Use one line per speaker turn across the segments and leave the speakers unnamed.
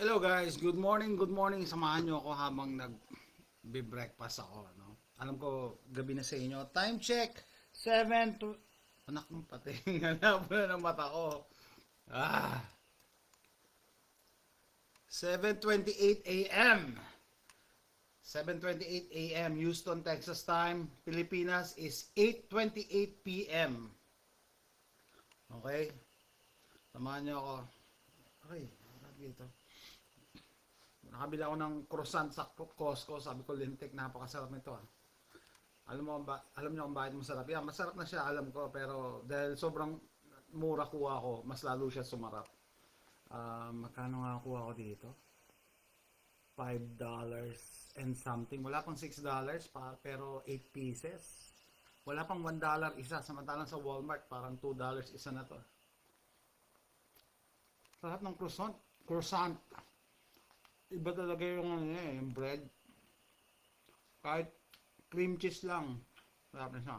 Hello guys, good morning, good morning. Samahan nyo ako habang nag-breakfast ako. No? Alam ko, gabi na sa inyo. Time check, 7 to... Anak mo pati, hanap na ng mata ko. 7:28 a.m. 7:28 a.m. Houston, Texas time. Pilipinas is 8:28 p.m. Okay? Samahan nyo ako. Okay, dito. Nakabili ako ng croissant sa Costco. Sabi ko, lintik, napakasarap nito. Alam niyo kung bakit masarap? Yeah, masarap na siya, alam ko. Pero dahil sobrang mura kuha ko, mas lalo siya sumarap. Magkano nga kuha ko dito? $5 and something. Wala pang $6 pero 8 pieces. Wala pang $1 isa. Samantalang sa Walmart, parang $2 isa na to. Sarap ng croissant. Croissant. Iba talaga yung bread. Kahit cream cheese lang. Sarap na siya.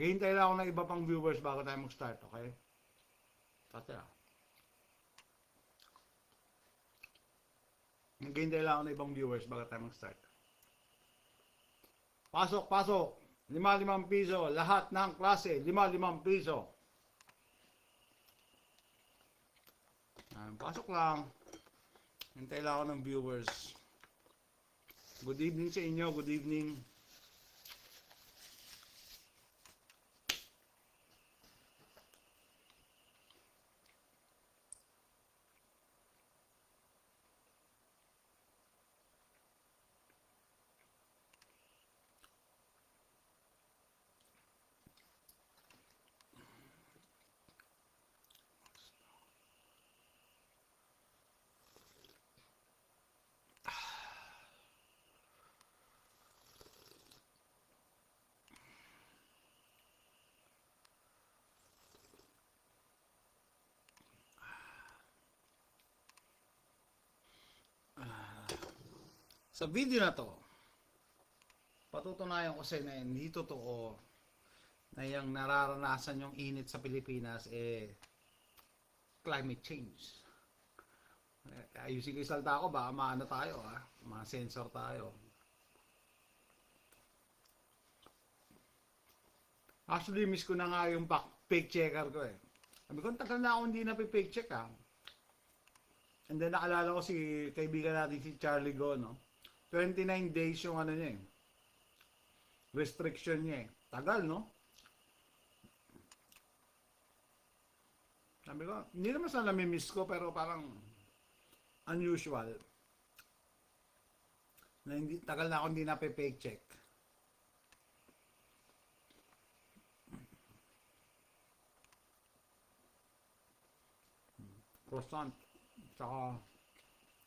Gihintay lang ako ng iba pang viewers bago tayo mag-start, okay? Tati lang. Gihintay lang ako ng ibang viewers bago tayo mag-start. Pasok, pasok! 5 piso. Lahat ng klase, 5 piso. Pasok lang. Hintay lang ako ng viewers. Good evening sa inyo. Good evening. Sa video na to, patutunayan ko sa inyo na hindi totoo na yung nararanasan yung init sa Pilipinas climate change. Ayusin ko yung salta ko, baka maano tayo, ma-sensor tayo. Actually, miss ko na nga yung fake checker ko eh. Sabi ko, tagal na ako hindi na fake check And then naalala ko si kaibigan natin si Charlie Go, no? 29 days yung ano niya restriction niya Tagal, no? Sabi ko, hindi naman sana namimiss ko, pero parang unusual. Na hindi, tagal na ako hindi na fake check. Croissant. Tsaka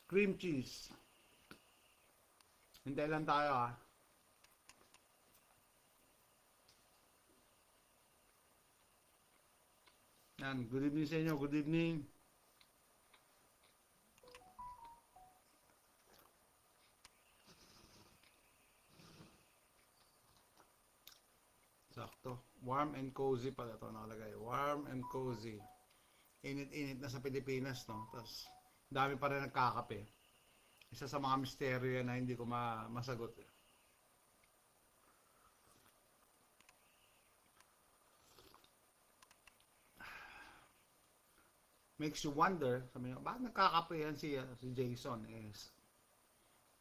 cream cheese. Hintay lang tayo Yan, good evening sa inyo, good evening. Sakto. Warm and cozy pala ito nakalagay. Warm and cozy. Init-init na sa Pilipinas, no? Tapos, dami pa rin nagkakape. Isa sa mga misteryo yan na hindi ko masagot. Makes you wonder, sabi nyo, bakit nagkakape yan si Jason?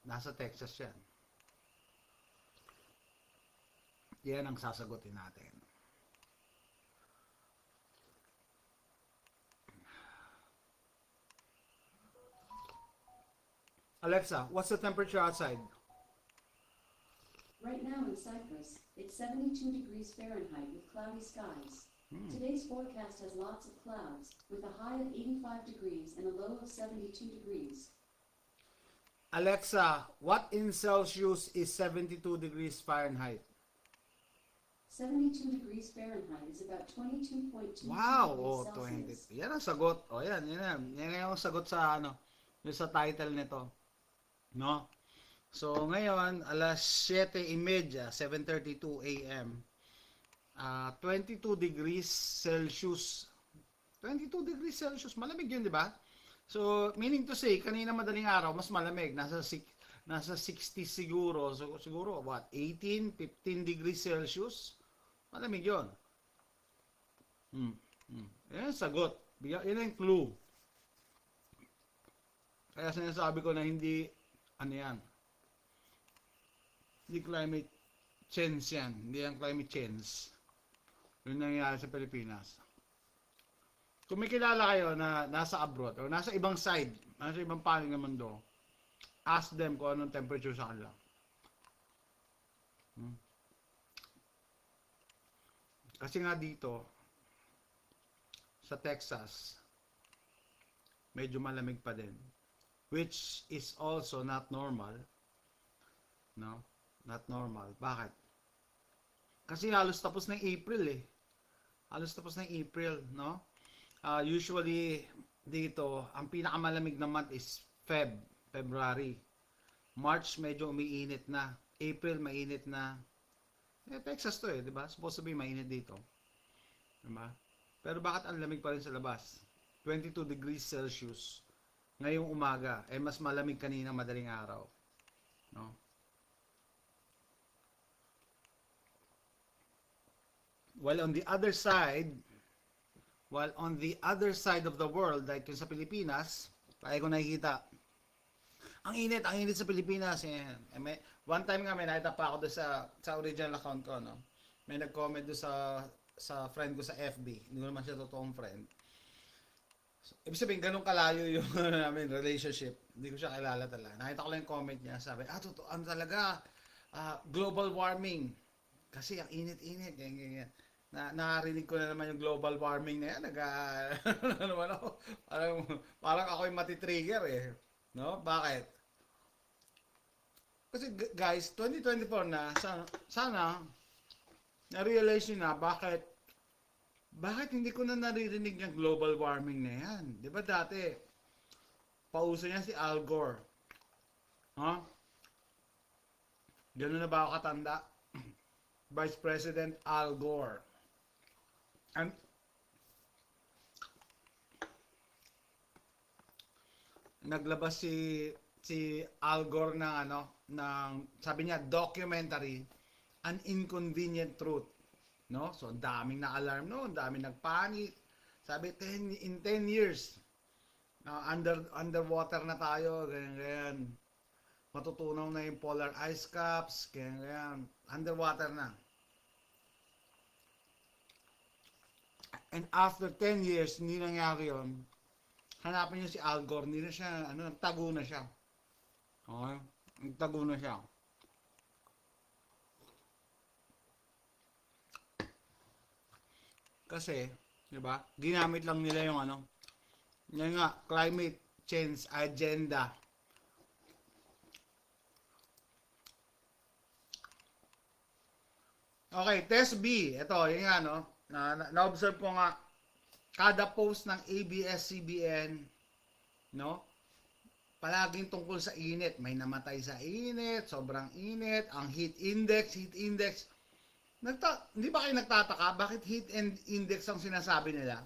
Nasa Texas yan. Yan ang sasagutin natin. Alexa, what's the temperature outside?
Right now in Cyprus, it's 72 degrees Fahrenheit with cloudy skies. Today's forecast has lots of clouds, with a high of 85 degrees and a low of 72 degrees.
Alexa, what in Celsius is 72 degrees Fahrenheit?
72 degrees Fahrenheit is about 22.2
Wow!
degrees
20.
Celsius.
Yan ang sagot. Yan yung sagot sa yung sa title nito. No? So, ngayon, alas 7:30, 7:32 a.m. 22 degrees Celsius. 22 degrees Celsius. Malamig yun, di ba? So, meaning to say, kanina madaling araw, mas malamig. Nasa 60 siguro. So, siguro, what? 18, 15 degrees Celsius? Malamig yun. Yan ang sagot. Yan ang clue. Kaya sinasabi ko na hindi, ano yan, hindi climate change yan. Hindi yan climate change. Yun nangyayari sa Pilipinas. Kung may kilala kayo na nasa abroad o nasa ibang side, nasa ibang panig ng mundo, ask them kung anong temperature sa kanila. Kasi nga dito, sa Texas, medyo malamig pa din. Which is also not normal. No? Not normal. Bakit? Kasi halos tapos ng April eh. Halos tapos ng April, no? Usually, dito, ang pinakamalamig na month is February. March, medyo umiinit na. April, mainit na. Texas to eh, di ba? Supposed to be mainit dito. Di ba? Pero bakit ang lamig pa rin sa labas? 22 degrees Celsius. Ngayong umaga, mas malamig kanina madaling araw. No? While on the other side of the world, like yung sa Pilipinas, kaya ko nakikita, ang init sa Pilipinas. One time nga may nakita pa ako doon sa original account ko, no? May nag-comment doon sa friend ko sa FB. Hindi ko naman siya totoong friend. So, ibig sabihin, ganun kalayo yung namin relationship. Hindi ko siya kilala talaga. Nakita ko lang yung comment niya. Sabi, totoo, talaga, global warming. Kasi ang init-init. Ganyan. Narinig ko na naman yung global warming na yan. Parang ako yung matitrigger eh. No? Bakit? Kasi guys, 2024 na, sana na-realize nyo na bakit hindi ko na naririnig yung global warming na yan? Di ba dati, pauso niya si Al Gore. Gano'n na ba ako katanda? Vice President Al Gore. And naglabas si Al Gore ng sabi niya documentary, An Inconvenient Truth, no? So ang daming na-alarm no, ang daming nagpanic. Sabi in 10 years underwater na tayo, ganyan. Matutunaw na yung polar ice caps, ganyan. Underwater na. And after 10 years, hindi nangyari yun. Hanapin niyo si Al Gore, hindi na siya, nagtago na siya. Okay? Nagtago na siya. Kasi, di ba, ginamit lang nila yung yun nga, climate change agenda. Okay, test B. Ito, yun nga, na-observe ko nga, kada post ng ABS-CBN, no? Palaging tungkol sa init. May namatay sa init, sobrang init, ang heat index. Hindi ba kayo nagtataka? Bakit heat index ang sinasabi nila?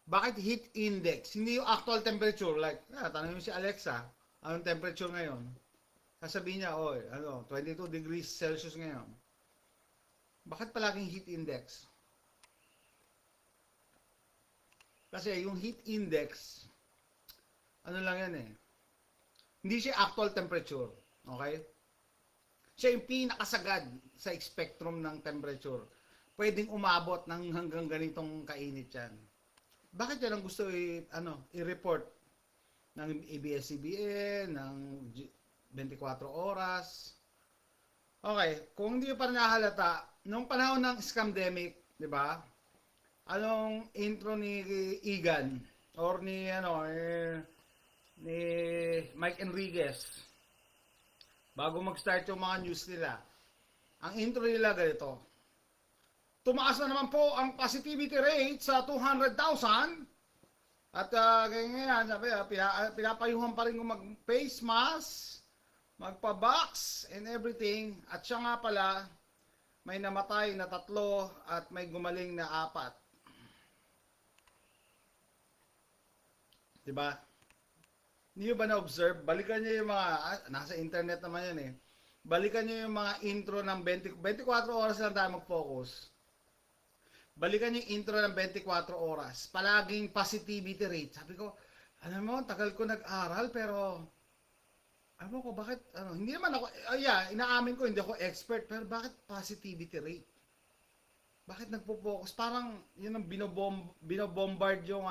Bakit heat index? Hindi yung actual temperature. Like, tanongin mo si Alexa, anong temperature ngayon? Sasabihin niya, 22 degrees Celsius ngayon. Bakit palaging heat index? Kasi yung heat index, lang yan eh. Hindi siya actual temperature. Okay? Siya yung pinakasagad sa spectrum ng temperature. Pwedeng umabot ng hanggang ganitong kainit yan. Bakit yan ang gusto i-report ng ABS-CBN, ng 24 oras? Okay, kung hindi pa nahalata, nung panahon ng scamdemic, di ba? Anong intro ni Egan or ni Mike Enriquez bago mag-start yung mga news nila? Ang intro nila ganito: tumaas na naman po ang positivity rate sa 200,000 at ganyan, sabi, pinapayuhan pa rin kung mag-face mask, magpa-box and everything. At siya nga pala, may namatay na 3 at may gumaling na 4. 'Di ba? Hindi nyo ba na-observe? Balikan nyo yung mga, nasa internet naman yan eh. Balikan nyo yung mga intro ng 24 oras lang tayo mag-focus. Balikan nyo yung intro ng 24 oras. Palaging positivity rate. Sabi ko, alam mo, tagal ko nag-aral pero, alam ko bakit, hindi naman ako, inaamin ko, hindi ako expert, pero bakit positivity rate? Bakit nagpo-focus? Parang, yun ang binobombard yung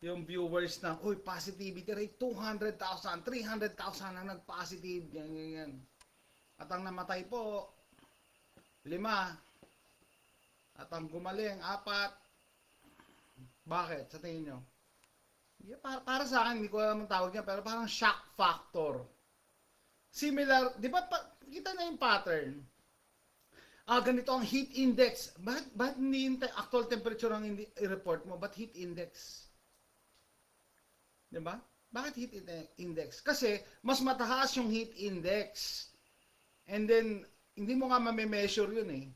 yung viewers ng, uy, positivity rate, 200,000, 300,000 ang nag-positive, yan. At ang namatay po, 5. At ang gumaling, 4. Bakit? Sa tingin nyo? Yeah, para sa akin, hindi ko alam ang tawag niya, pero parang shock factor. Similar, di ba, kita na yung pattern. Ganito ang heat index. Bakit hindi yung actual temperature ang i-report mo? But heat index? Diba? Bakit heat index? Kasi, mas mataas yung heat index. And then, hindi mo nga mame-measure yun eh.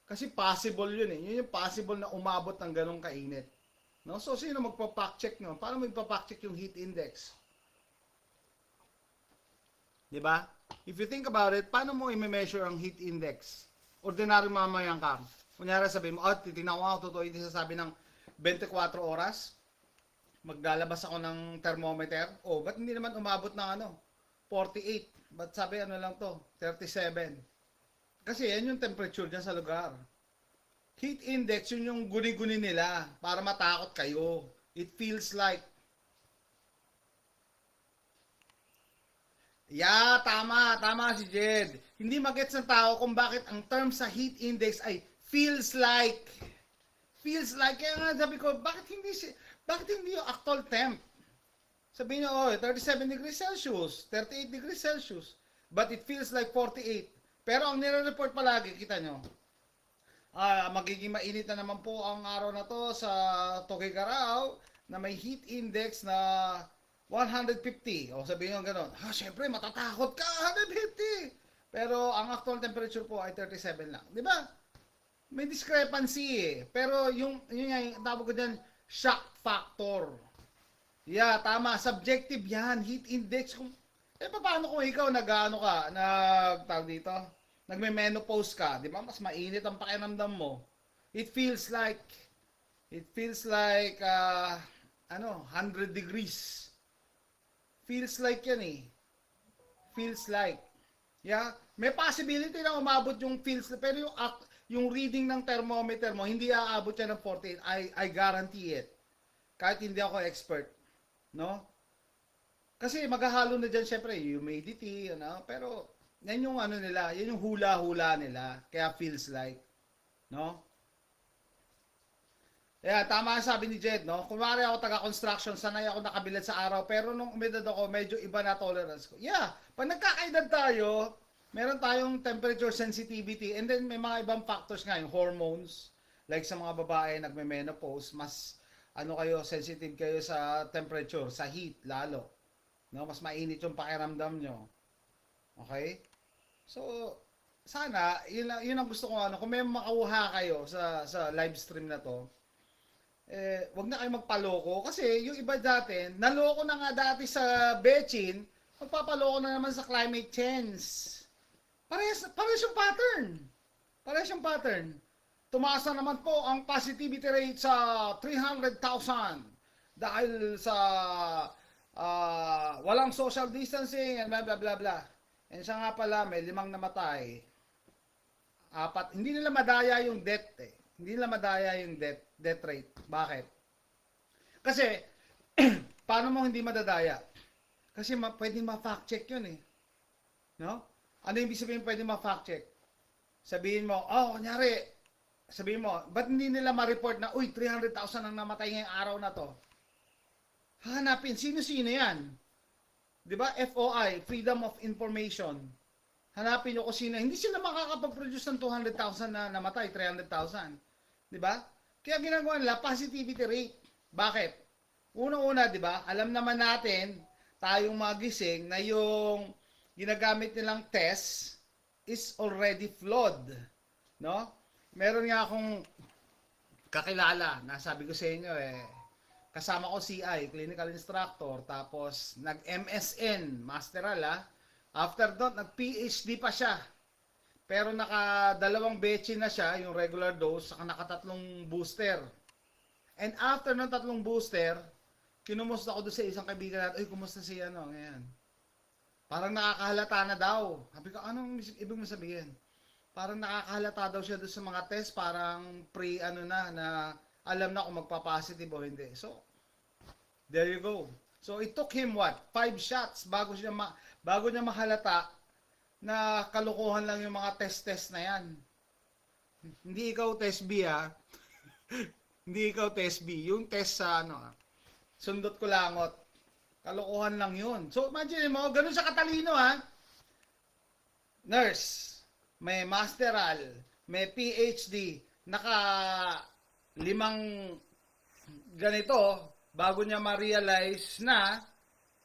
Kasi possible yun eh. Yun yung possible na umabot ng ganong kainit. No? So, sino magpa-fact check nyo? Paano magpa-fact check yung heat index? Diba? If you think about it, paano mo i-measure ang heat index? Ordinary mamamayang ka. Kunyari sabihin mo, titignan ko nga, totoo yung sasabi ng 24 oras. Maglalabas ako ng thermometer. Ba't hindi naman umabot ng 48? Ba't sabi lang to? 37. Kasi yan yung temperature dyan sa lugar. Heat index, yun yung guni-guni nila para matakot kayo. It feels like. Tama si Jed. Hindi magets ng tao kung bakit ang term sa heat index ay feels like. Feels like. Kaya nga sabi ko, bakit hindi yung actual temp? Sabihin nyo, 37 degrees Celsius, 38 degrees Celsius, but it feels like 48. Pero ang nire-report palagi, kita nyo, magiging mainit na naman po ang araw na to sa Tuguegarao na may heat index na 150. O sabihin nyo gano'n, syempre matatakot ka, 150. Pero ang actual temperature po ay 37 lang. Di ba? May discrepancy eh. Pero yung tawag ko dyan, shock factor. Yeah, tama. Subjective yan. Heat index. Paano kung ikaw tawag dito? Nagme-menopause ka, di ba? Mas mainit ang pakiramdam mo. It feels like 100 degrees. Feels like yan eh. Feels like. Yeah? May possibility na umabot yung feels, pero yung reading ng thermometer mo, hindi aabot yan ng 48. I guarantee it. Kahit hindi ako expert. No? Kasi maghahalo na dyan, syempre, humidity, pero yan yung nila, yan yung hula-hula nila. Kaya feels like. No? Yeah, tama ang sabi ni Jed, no? Kunwari ako taga-construction, sanay ako nakabilad sa araw, pero nung umedad ako, medyo iba na tolerance ko. Yeah, pag nagkakaedad tayo, meron tayong temperature sensitivity, and then may mga ibang factors nga, yung hormones, like sa mga babae nagme-menopause, mas sensitive kayo sa temperature, sa heat lalo. No, mas mainit yung pakiramdam nyo. Okay? So, sana yun ang gusto ko kung may makauha kayo sa live stream na to. Wag na kayo magpaloko kasi yung iba dati, naloko na nga dati sa Bechin, magpapaloko na naman sa climate change. Parehas yung pattern. Parehas yung pattern. Tumaas na naman po ang positivity rate sa 300,000 dahil sa walang social distancing and blah blah blah blah. And siya nga pala may 5 namatay. 4, hindi nila madaya yung death eh. Hindi nila madaya yung death rate. Bakit? Kasi paano mo hindi madadaya? Kasi pwedeng ma-fact check yun eh. No? Ano yung ibig sabihin pwedeng ma-fact check? Sabihin mo, kunyari, sabihin mo, ba't hindi nila ma-report na, 300,000 ang namatay ngayong araw na to? Hanapin, sino-sino yan? Diba? FOI, Freedom of Information. Hanapin nyo kung sino. Hindi sila makakapag-produce ng 200,000 na namatay, 300,000. Diba? Kaya ginagawa nila, positivity rate. Bakit? Una-una, diba? Alam naman natin, tayong magising, na yung ginagamit nilang test is already flawed. No? Meron nga akong kakilala, nasabi ko sa inyo kasama ko CI, clinical instructor, tapos nag-MSN, masteral After doon, nag-PhD pa siya. Pero naka-2 betchin na siya, yung regular dose, saka naka-3 booster. And after ng 3 booster, kinumusta ko doon sa isang kaibigan natin, ay, kumusta si ano, ngayon? Parang nakakahalata na daw. Sabi ko, anong ibig mo sabihin? Parang nakakahalata daw siya doon sa mga test, parang na alam na kung magpa-positive o hindi. So, there you go. So, it took him 5 shots bago niya mahalata na kalukuhan lang yung mga test na yan. Hindi ikaw test B Hindi ikaw test B. Yung test sa sundot ko langot. Kalukuhan lang yun. So, imagine mo, ganun sa katalino Nurse, may masteral, may PhD, naka 5 ganito, bago niya ma-realize na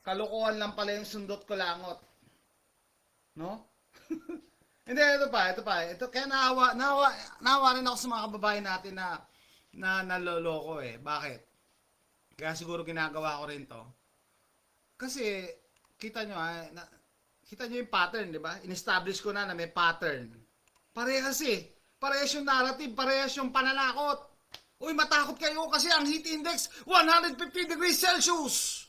kalukuhan lang pala yung sundot ko langot. No? Hindi, ito pa. Kaya naawa rin ako sa mga kababayan natin na naloloko Bakit? Kaya siguro ginagawa ko rin to. Kasi, kita nyo yung pattern, di ba? In-establish ko na may pattern. Parehas Parehas yung narrative, parehas yung pananakot. Uy, matakot kayo kasi ang heat index 150 degrees Celsius.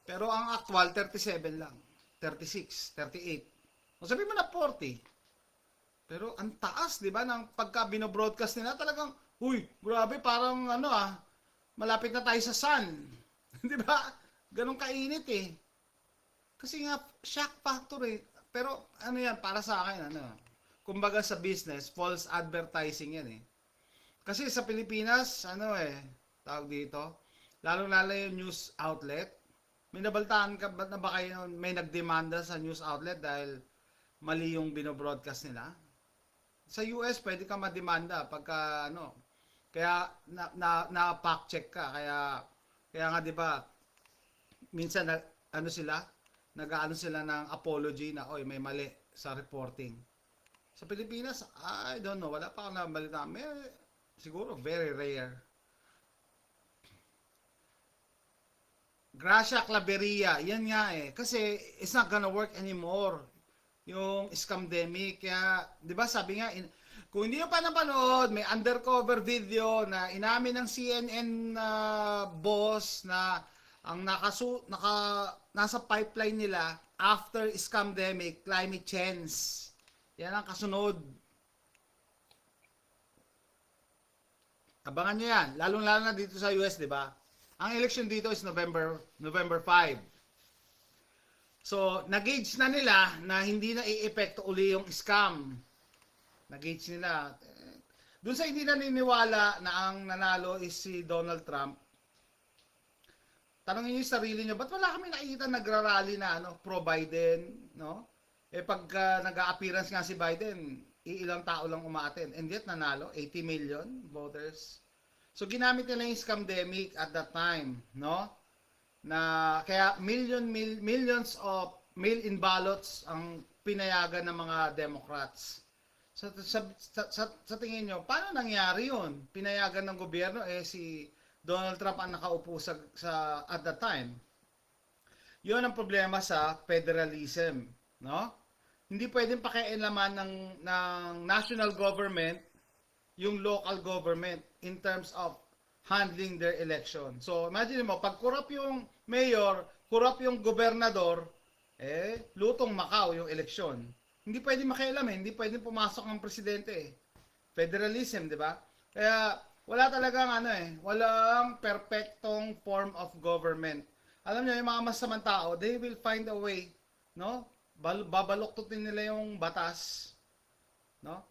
Pero ang actual 37 lang. 36, 38. O sabi mo na 40. Pero ang taas, 'di ba, ng pagka bino-broadcast nila talagang, uy, grabe, parang malapit na tayo sa sun. 'Di ba? Ganun kainit Kasi nga shock factor Pero yan para sa akin kumbaga sa business, false advertising yan Kasi sa Pilipinas, tawag dito, lalong-lalo yung news outlet. May nabaltaan ka ba na ba kayo may nagdemanda sa news outlet dahil mali yung binobroadcast nila? Sa US, pwede ka mademanda pagka kaya na-fact check ka. Kaya nga 'di ba, minsan nag-aano sila ng apology na oy may mali sa reporting. Sa Pilipinas, I don't know, wala pa akong nabalita. Siguro very rare. Gracia Claveria, yan nga kasi it's not gonna work anymore. Yung scamdemic, kaya, di ba sabi nga, kung hindi nyo pa napanood, may undercover video na inamin ng CNN boss na ang nasa pipeline nila after scamdemic, climate change. Yan ang kasunod. Abangan nyo yan. Lalong-lalo na dito sa US, di ba? Ang election dito is November 5. So, nag-gauge na nila na hindi na i-epekto uli yung scam. Nag-gauge nila. Doon sa hindi naniniwala na ang nanalo is si Donald Trump, tanongin niyo yung sarili niyo, ba't wala kami nakikita nagrarally na pro-Biden, no? Pag nag-a-appearance nga si Biden, ilang tao lang umaattend. And yet, nanalo, 80 million voters. So, ginamit nila yung scamdemic at that time, no? Na, kaya millions of mail-in ballots ang pinayagan ng mga Democrats. Sa tingin nyo, paano nangyari yun? Pinayagan ng gobyerno, si Donald Trump ang nakaupo sa at that time. Yun ang problema sa federalism, no? Hindi pwedeng pakialaman ng national government yung local government in terms of handling their election. So, imagine mo, pag corrupt yung mayor, corrupt yung gobernador, lutong Macau yung eleksyon. Hindi pwedeng makialam hindi pwedeng pumasok ng presidente Federalism, di ba? Kaya, wala talagang walang perfectong form of government. Alam niyo, yung mga masamang tao, they will find a way, no? Babaloktutin nila yung batas, no?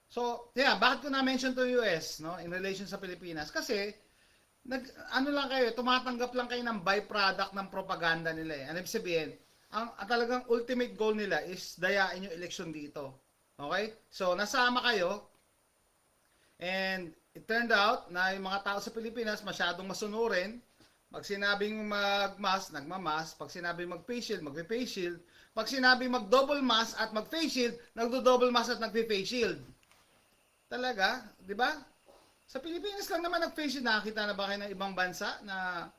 So, bakit ko na-mention to US, no, in relation sa Pilipinas? Kasi tumatanggap lang kayo ng byproduct ng propaganda nila Ano ibig sabihin? Ang talagang ultimate goal nila is dayain yung election dito. Okay? So, nasama kayo and it turned out na yung mga tao sa Pilipinas masyadong masunurin. Pag sinabing mag-mask, nagma-mask. Pag sinabing mag-face shield, mag-face shield. Pag sinabing mag-double mask at mag-face shield, nagdo-double mask at nag-face shield. Talaga, 'di ba? Sa Pilipinas lang naman nag-face yun. Nakakita na ba kayo ng ibang bansa na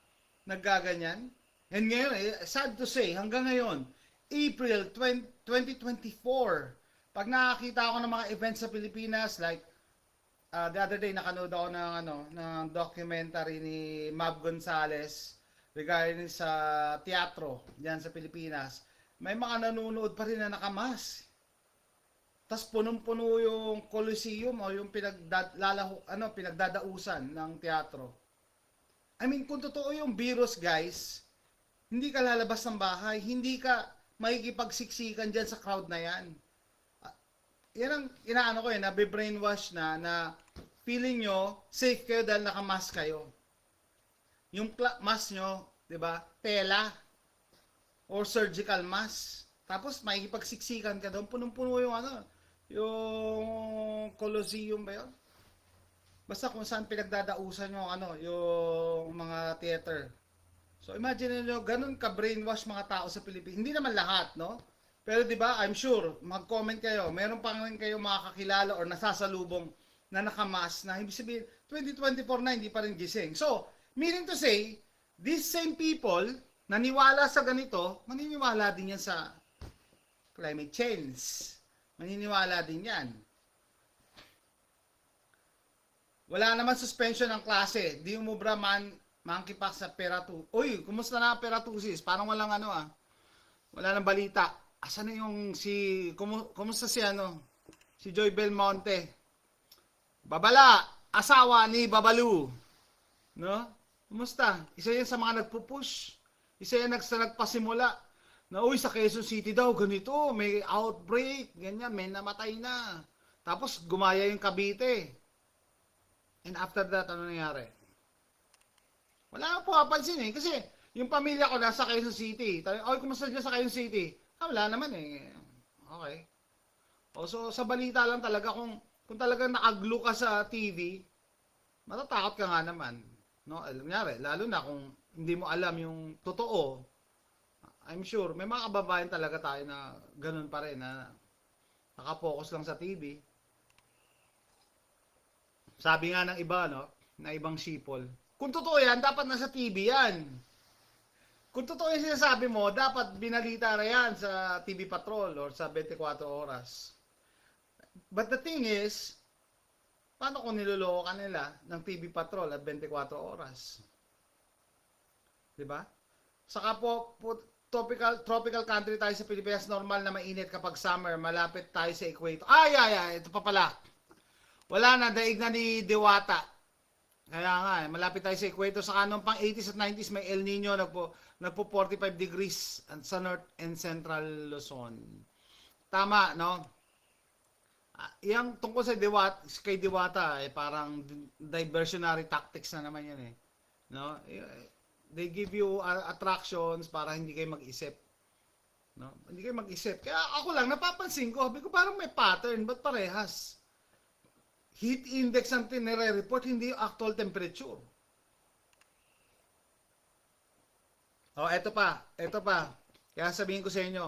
naggaganyan? And ngayon, sad to say, hanggang ngayon, April 2024, pag nakakita ako ng mga events sa Pilipinas, like, the other day, nakanood ako ng documentary ni Mab Gonzalez regarding sa teatro diyan sa Pilipinas. May mga nanonood pa rin na nakamas. Tas punong-puno yung Coliseum o yung pinagdadausan ng teatro. I mean, kung totoo yung virus, guys, hindi ka lalabas ng bahay, hindi ka makikipagsiksikan dyan sa crowd na yan. Yan ang inaano ko nabe-brainwash na feeling nyo safe kayo dahil nakamask kayo. Yung mask nyo, di ba, tela or surgical mask. Tapos makikipagsiksikan ka doon, punong-puno yung yung Colosseum ba yun? Basta kung saan pinagdadausan yung mga theater. So imagine niyo ganun ka brainwash mga tao sa Pilipinas. Hindi naman lahat, no? Pero 'di ba, I'm sure mag-comment kayo. Meron pa rin kayo mga kakilala or nasasalubong na nakamas na ibig sabihin 2024 na hindi pa rin gising. So, meaning to say, these same people naniwala sa ganito, maniniwala din yan sa climate change. Maniniwala din yan. Wala naman suspension ng klase. Di umubra mangkipak sa Peratu. Uy, kumusta na Peratusis? Parang walang wala nang balita. Asan na yung kumusta si si Joy Belmonte? Babala, asawa ni Babalu. No? Kumusta? Isa yan sa mga nagpupush. Isa yan nagpasimula. Na uy, sa Quezon City daw, ganito, may outbreak, ganyan, may namatay na. Tapos, gumaya yung Cavite. And after that, ano nangyari? Wala nang pumapansin kasi yung pamilya ko nasa Quezon City. Oy, kumusta dyan sa Quezon City? Wala naman Okay. So, sa balita lang talaga, kung talagang nakaglo ka sa TV, matatakot ka nga naman. No? Nangyari, lalo na kung hindi mo alam yung totoo, I'm sure, may mga kababayan talaga tayo na ganun pa rin, na nakapokus lang sa TV. Sabi nga ng iba, na ibang sipol, kung totoo yan, dapat nasa TV yan. Kung totoo yung sinasabi mo, dapat binalita na yan sa TV Patrol or sa 24 oras. But the thing is, paano kung niloloko ka nila ng TV Patrol at 24 oras? Diba? Saka po tropical country tayo sa Pilipinas, normal na mainit kapag summer, malapit tayo sa equator. Ito pa pala. Wala na, daig na ni Diwata. Kaya nga, malapit tayo sa equator. Sa kanong pang 80s at 90s, may El Nino, nagpo 45 degrees sa North and Central Luzon. Tama, no? Yang tungkol sa kay Diwata, parang diversionary tactics na naman yan No? They give you attractions para hindi kayo mag-isip. No? Hindi kayo mag-isip. Kaya ako lang, napapansin ko, sabi ko parang may pattern, ba't parehas? Heat index ang tinire-report, hindi yung actual temperature. Eto pa. Kaya sabihin ko sa inyo,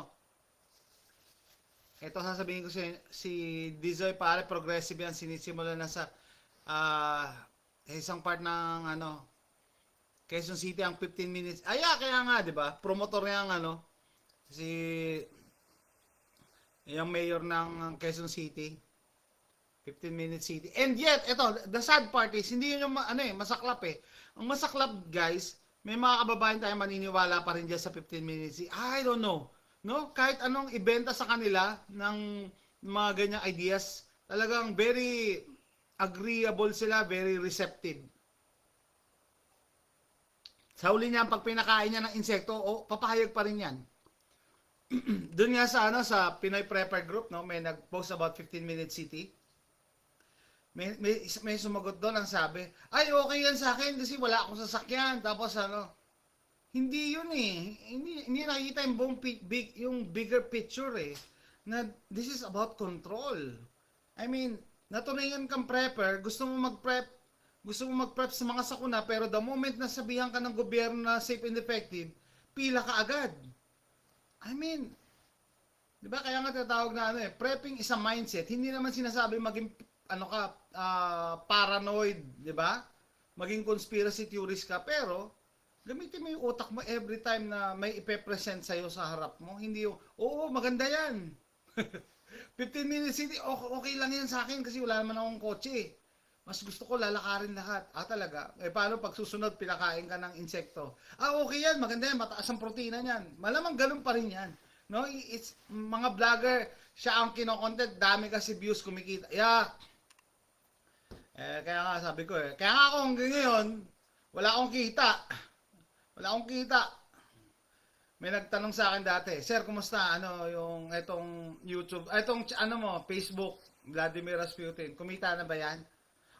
sasabihin ko si Dizoy pare, progressive yan, sinisimula na sa isang part ng Quezon City ang 15 minutes. Kaya nga, 'di ba? Promotor niya yung mayor ng Quezon City. 15 minute city. And yet, the sad part is hindi yun yung masaklap Ang masaklap, guys, may mga kababayan tayo maniniwala pa rin diyan sa 15 minutes. I don't know. No? Kahit anong ibenta sa kanila ng mga ganyang ideas, talagang very agreeable sila, very receptive. Sa huli niya, pag pinakain niya ng insekto, papahayag pa rin yan. Doon nga sa Pinoy Prepper Group, may nag-post about 15 minute city. May sumagot doon, ang sabi, okay yan sa akin kasi wala akong sasakyan. Tapos hindi yun Hindi nakikita yung bigger picture na this is about control. I mean, natunayan kang prepper, gusto mo mag-prep sa mga sakuna, pero the moment na sabihan ka ng gobyerno na safe and effective, pila ka agad. I mean, di ba kaya nga tatawag na prepping is a mindset. Hindi naman sinasabi maging paranoid, di ba? Maging conspiracy theorist ka, pero gamitin mo yung utak mo every time na may ipe-present sa'yo sa harap mo. Hindi yung, oo, maganda yan. 15 minutes city, okay, okay lang yan sa akin kasi wala naman akong kotse. Mas gusto ko lalakarin lahat. Talaga? Paano pag susunod pinakain ka ng insekto? Okay yan, maganda yan, mataas ang protina niyan. Malamang ganun pa rin yan. No, it's mga vlogger, siya ang kino-content, dami kasi views kumikita. Kaya nga sabi ko kaya nga ako hanggang ngayon, wala akong kita. Wala akong kita. May nagtanong sa akin dati, Sir, kumusta? Ano yung etong YouTube, etong Facebook, Vladimir Rasputin, kumita na ba yan?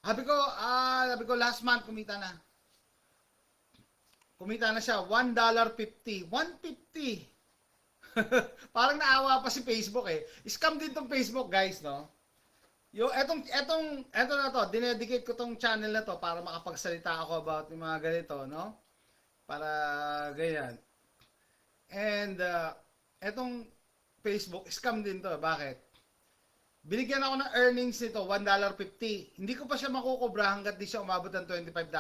Sabi ko last month kumita na. Kumita na siya, $1.50. 150. Parang naawa pa si Facebook Scam din tong Facebook, guys, no? Yung eto na to, dinedicate ko tong channel na to para makapagsalita ako about yung mga ganito, no? Para ganyan. And etong Facebook, scam din to. Bakit? Binigyan ako ng earnings nito, $1.50. Hindi ko pa siya makukubra hanggat di siya umabot ng $25.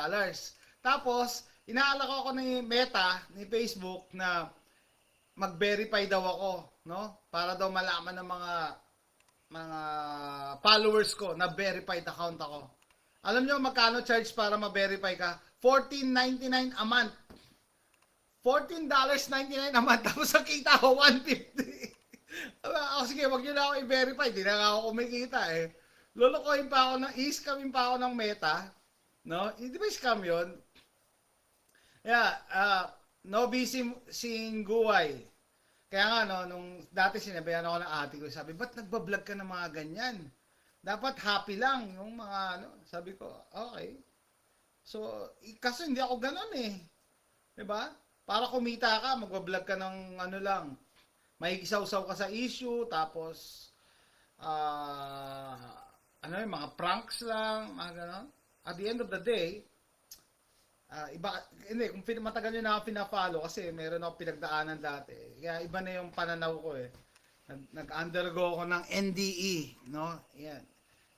Tapos, inaalok ako ni Meta, ni Facebook, na mag-verify daw ako, no? Para daw malaman ng mga followers ko na verified account ako. Alam niyo magkano charge para ma-verify ka? $14.99 a month. $14.99 a month. Tapos ang kita ko, $150. Sige, wag niyo na ako i-verify. Di na ako kumikita Lolokohin pa ako i-scamin pa ako ng Meta. No? Hindi ba scam yun? Novi Singguay. Kaya nga, no, nung dati sinabihan ako ng ate ko, sabi, ba't nagbablog ka ng mga ganyan? Dapat happy lang yung mga, sabi ko, okay. So, kasi hindi ako ganun Diba? Para kumita ka, magbablog ka ng lang, may isaw-saw ka sa issue, tapos, yung mga pranks lang, mga ganon. At the end of the day, hindi, kung matagal nyo na ako pina-follow kasi meron ako pinagdaanan dati. Kaya iba na yung pananaw ko Nag-undergo ako ng NDE, no? Yan.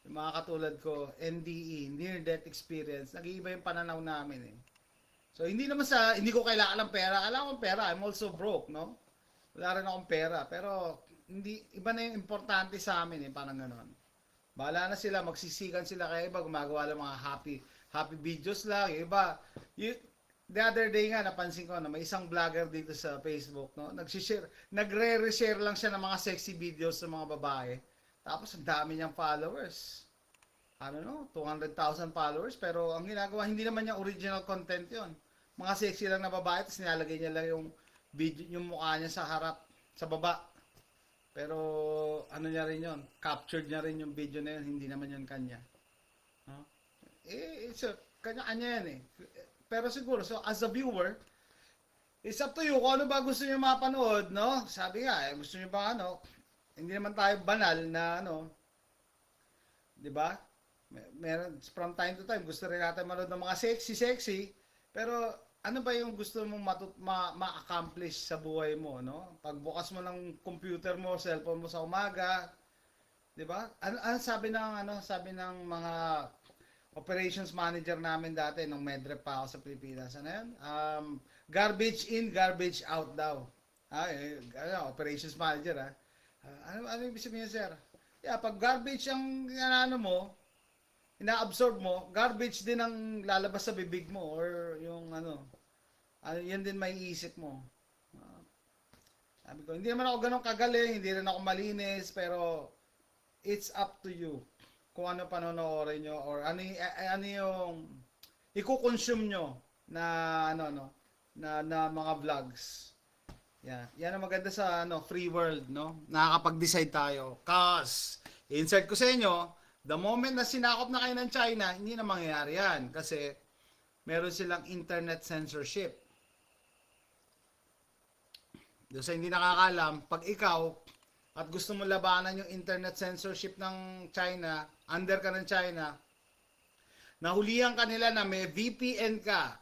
Yung mga katulad ko, NDE, Near Death Experience, nag-iiba yung pananaw namin So, hindi ko kailangan ng pera. Kailangan ko pera. I'm also broke, no? Wala rin akong pera. Pero, iba na yung importante sa amin parang ganon. Bahala na sila, magsisikan sila kaya iba, gumagawa lang mga happy videos lang. Yung iba, the other day nga, napansin ko na may isang vlogger dito sa Facebook, no? Nagre-reshare lang siya ng mga sexy videos sa mga babae. Tapos, ang dami niyang followers. 200,000 followers. Pero, ang ginagawa, hindi naman niya original content yon. Mga sexy lang na babae, tapos nilalagay niya lang yung video, yung mukha niya sa harap, sa baba. Pero, niya rin yon, captured niya rin yung video na yun, hindi naman yun kanya. No? Kanya-kanya yan Pero siguro, so as a viewer, it's up to you kung ano ba gusto niyo mapanood, no? Sabi nga, gusto niyo ba hindi naman tayo banal na di ba? Meron, from time to time, gusto rin natin manood ng mga sexy, pero ano ba yung gusto mong ma-accomplish sa buhay mo, no? Pagbukas mo ng computer mo, cellphone mo sa umaga, 'di ba? Ano sabi ng mga operations manager namin dati nung medrep pa ako sa Pilipinas. Garbage in, garbage out daw. Operations manager ano ibig sabihin, sir? Pag garbage ang ina-absorb mo, garbage din ang lalabas sa bibig mo or yung yan din may isip mo. Sabi ko, hindi naman ako ganun kagaling, hindi rin ako malinis, pero it's up to you kung ano panonoorin nyo or ano yung i-consume nyo na na mga vlogs. Yan ang maganda sa free world, no? Nakakapag-decide tayo. Insert ko sa inyo, the moment na sinakop na kayo ng China, hindi na mangyayari yan kasi meron silang internet censorship. Doon sa hindi nakakaalam, pag ikaw at gusto mo labanan yung internet censorship ng China, under ka ng China, nahulihan ka nila na may VPN ka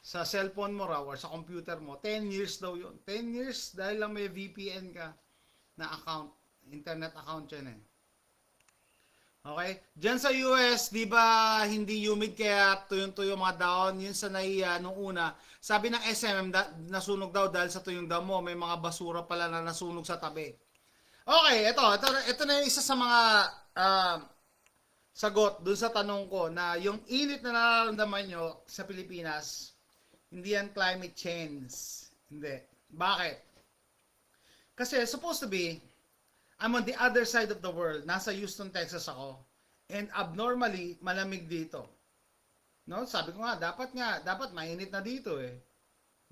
sa cellphone mo raw or sa computer mo, 10 years daw yun. 10 years dahil lang may VPN ka na account, internet account yun Okay? Diyan sa US, di ba hindi humid kaya tuyong-tuyo mga dahon? Yun sa naiya nung una. Sabi ng SMM, nasunog daw dahil sa tuyong damo. May mga basura pala na nasunog sa tabi. Okay, ito na yung isa sa mga ah, sagot dun sa tanong ko na yung init na nararamdaman nyo sa Pilipinas, hindi yan climate change. Hindi. Bakit? Kasi supposed to be, I'm on the other side of the world. Nasa Houston, Texas ako. And abnormally, malamig dito. No? Sabi ko dapat mainit na dito eh.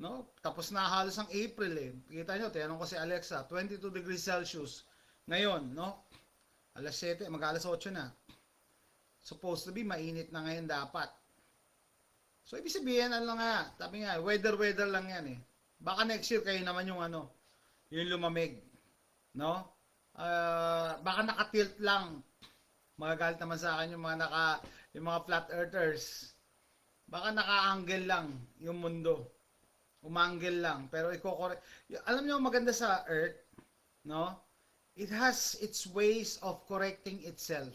No? Tapos na halos ang April eh. Kita nyo, tinanong ko si Alexa, 22 degrees Celsius. Ngayon, no? Alas 7, mag-alas 8 na. Supposed to be, mainit na ngayon dapat. So, ibig sabihin, ano nga, sabi nga, weather lang yan eh. Baka next year kayo naman yung yung lumamig. No? Baka naka-tilt lang. Magagalit naman sa akin yung mga flat earthers. Baka naka-angle lang yung mundo. Umangle lang. Pero alam niyo maganda sa earth, no? It has its ways of correcting itself.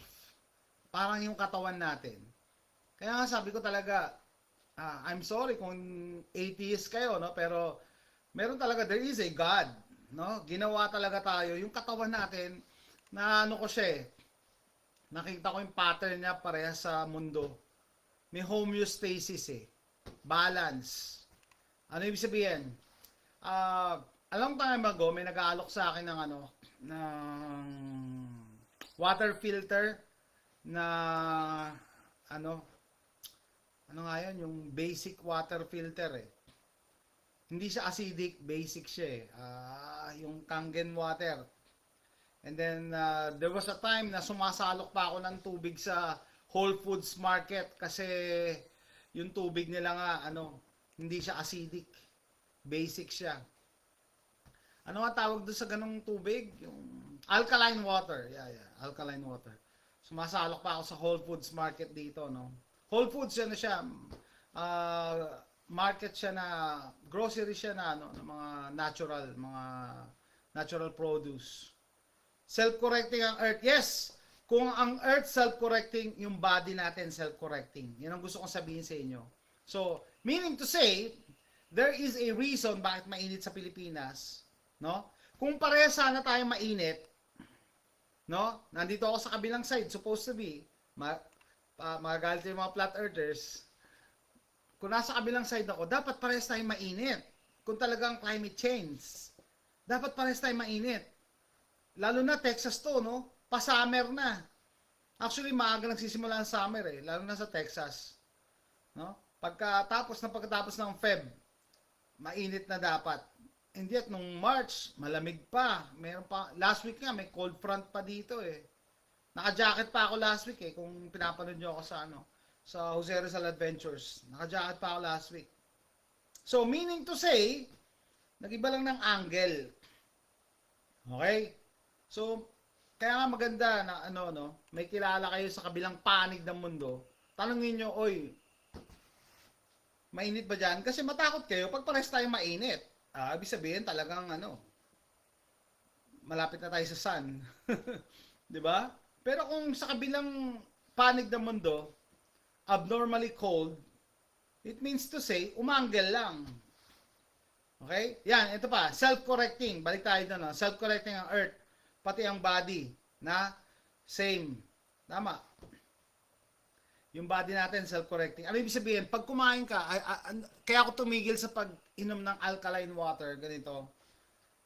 Parang yung katawan natin. Kaya nga sabi ko talaga, I'm sorry kung atheist kayo, no? Pero meron talaga, there is a God. No? Ginawa talaga tayo. Yung katawan natin, na ko siya eh. Nakita ko yung pattern niya parehas sa mundo. May homeostasis eh. Balance. Ano ibig sabihin? A long time ago, may nag-aalok sa akin ng ng water filter na ano nga yun, yung basic water filter eh. Hindi siya acidic, basic siya eh. Yung Kangen water. And then, there was a time na sumasalok pa ako ng tubig sa Whole Foods Market kasi yung tubig nila nga, hindi siya acidic. Basic siya. Ano nga tawag doon sa ganong tubig? Yung alkaline water. Yeah. Alkaline water. Sumasalok pa ako sa Whole Foods Market dito, no? Whole Foods, siya, market siya na grocery siya na ng mga natural produce. Self-correcting ang earth. Yes, kung ang earth self-correcting, yung body natin self-correcting. Yan ang gusto kong sabihin sa inyo. So, meaning to say, there is a reason bakit mainit sa Pilipinas, no? Kung pareha sana tayo mainit, no? Nandito ako sa kabilang side, supposed to be, magagalit yung mga flat earthers. Kung nasa kabilang side ako, dapat parehas tayong mainit. Kung talagang climate change, dapat parehas tayong mainit. Lalo na Texas to, no? Pa-summer na. Actually, maaga nagsisimula ang summer eh, lalo na sa Texas. No? Pagkatapos ng Feb, mainit na dapat. And yet, nung March, malamig pa. Meron pa. Last week nga, may cold front pa dito eh. Naka-jacket pa ako last week eh, kung pinapanood nyo ako sa Jose Rizal Adventures. Naka-jacket pa ako last week. So, meaning to say, nag-iba lang ng angle. Okay? So, kaya nga maganda na may kilala kayo sa kabilang panig ng mundo. Tanungin nyo, oy, mainit ba dyan? Kasi matakot kayo pag pares tayo mainit. Ibig sabihin talagang malapit na tayo sa sun. 'Di ba? Pero kung sa kabilang panig ng mundo, abnormally cold, it means to say, umanggal lang. Okay? Yan, ito pa, self-correcting. Balik tayo doon, self-correcting ang earth, pati ang body, na same. Tama. Yung body natin, self-correcting. Ano ibig sabihin? Pag kumain ka, kaya ako tumigil sa pag-inom ng alkaline water, ganito.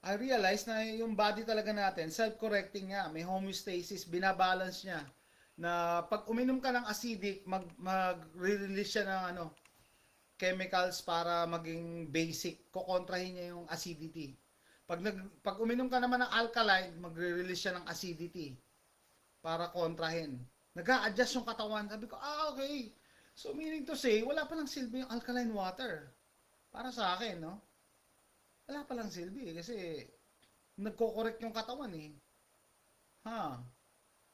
I realize na yung body talaga natin, self-correcting nga, may homeostasis, binabalance niya. Na pag uminom ka ng acidic, mag-release siya ng chemicals para maging basic, kukontrahin niya yung acidity. Pag uminom ka naman ng alkaline, magre-release siya ng acidity para kontrahin. Nag-a-adjust yung katawan. Sabi ko, okay. So, meaning to say, wala palang silbi yung alkaline water. Para sa akin, no? Wala palang silbi kasi nagko-correct yung katawan eh.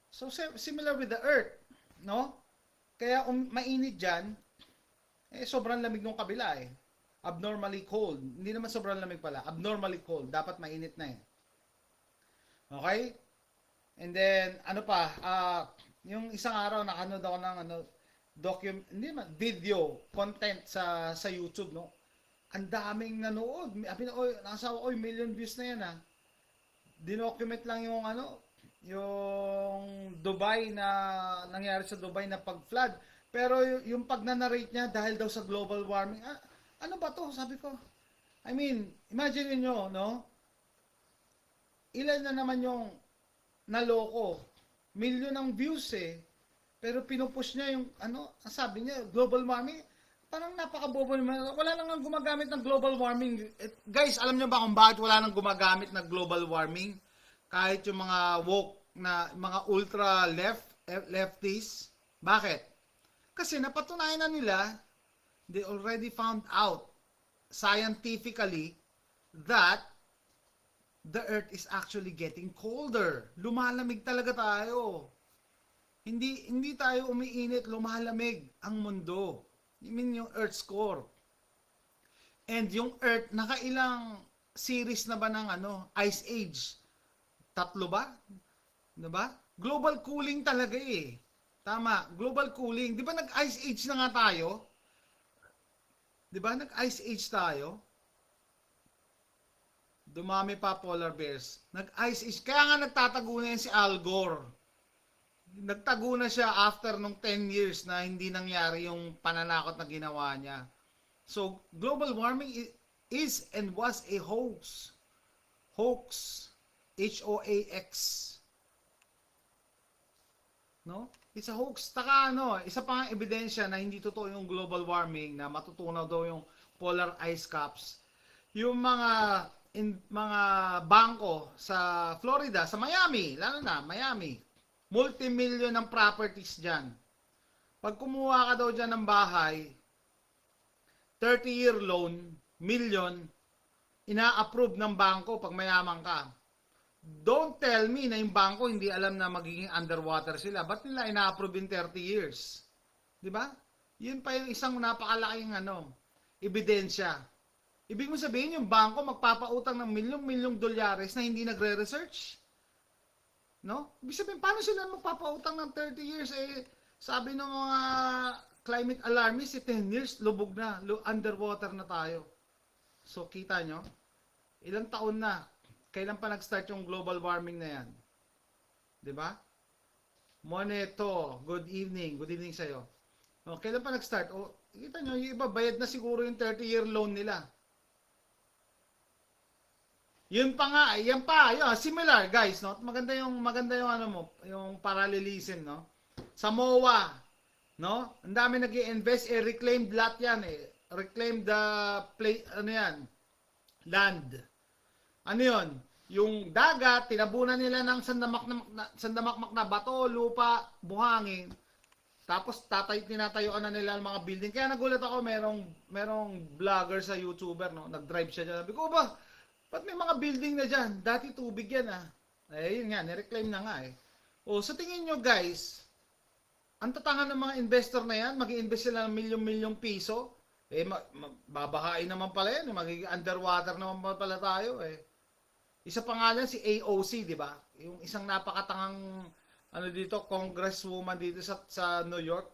So, similar with the earth, no? Kaya mainit dyan, sobrang lamig nung kabila eh. Abnormally cold. Hindi naman sobrang lamig pala. Abnormally cold. Dapat mainit na eh. Okay? And then, Yung isang araw nakanood ako ng hindi man, video, content sa YouTube, no? Ang daming nanood. Sabi na, oy, nakasawa, oy, million views na yan, ha. Dinocument lang yung yung Dubai na, nangyari sa Dubai na pag-flood. Pero yung pag-narrate niya dahil daw sa global warming, ano ba to? Sabi ko, I mean, imagine niyo, no? Ilan na naman yung naloko? Milyon ang views eh. Pero pinupush niya yung sabi niya, global warming. Parang napakabobo naman. Wala nang gumagamit ng global warming. Guys, alam niyo ba kung bakit wala nang gumagamit ng global warming? Kahit yung mga woke na mga ultra lefties. Bakit? Kasi napatunayan na nila, they already found out scientifically that the earth is actually getting colder. Lumalamig talaga tayo. Hindi tayo umiinit, lumalamig ang mundo. I mean yung Earth's core. And yung Earth, nakailang series na ba ng Ice Age? 3 ba? Diba? Global cooling talaga eh. Tama, global cooling. Di ba nag-Ice Age na nga tayo? Di ba nag-Ice Age tayo? Dumami pa polar bears. Nag-Ice Age. Kaya nga nagtatago na yan si Al Gore. Nagtago na siya after nung 10 years na hindi nangyari yung pananakot na ginawa niya. So, global warming is and was a hoax. Hoax. H-O-A-X. No? It's a hoax. Taka isa pa nga ebidensya na hindi totoo yung global warming, na matutunaw daw yung polar ice caps. Yung mga bangko sa Florida, sa Miami, lalo na Miami, multi-million ng properties dyan. Pag kumuha ka daw dyan ng bahay, 30-year loan, million, ina-approve ng bangko pag mayaman ka. Don't tell me na yung bangko hindi alam na magiging underwater sila. Ba't nila ina-approve in 30 years? Diba? Yun pa yung isang napakalaking ebidensya. Ibig mo sabihin, yung bangko magpapautang ng milyong-milyong dolyares na hindi nagre-research. No? Ibig sabihin, paano sila magpapautang ng 30 years? Sabi ng mga climate alarmists, 10 years, lubog na, underwater na tayo. So, kita nyo? Ilang taon na? Kailan pa nag-start yung global warming na yan? Diba? Moneto, good evening. Good evening sa'yo. Kailan pa nag-start? Kita nyo, yung iba, bayad na siguro yung 30-year loan nila. Yun pa nga, yan pa, yun, similar guys, no? Maganda yung yung parallelism, no? Sa MOA, no? Ang dami nag-i-invest, reclaimed lot yan reclaimed land. Ano yun? Yung dagat, tinabunan nila ng sandamakmak na bato, lupa, buhangin. Tapos tinatayuan na nila ang mga building. Kaya nagulat ako, merong vlogger sa YouTuber, no? Nag-drive siya dyan. Sabi ko, ba't may mga building na dyan? Dati tubig yan yun nga, nireclaim na nga sa tingin nyo guys, ang tatangan ng mga investor na yan, mag-i-invest sila ng milyong-milyong piso, babahain naman pala yan, magiging underwater naman pala tayo Isa pa nga lang si AOC, di ba? Yung isang napakatangang dito, congresswoman dito sa New York.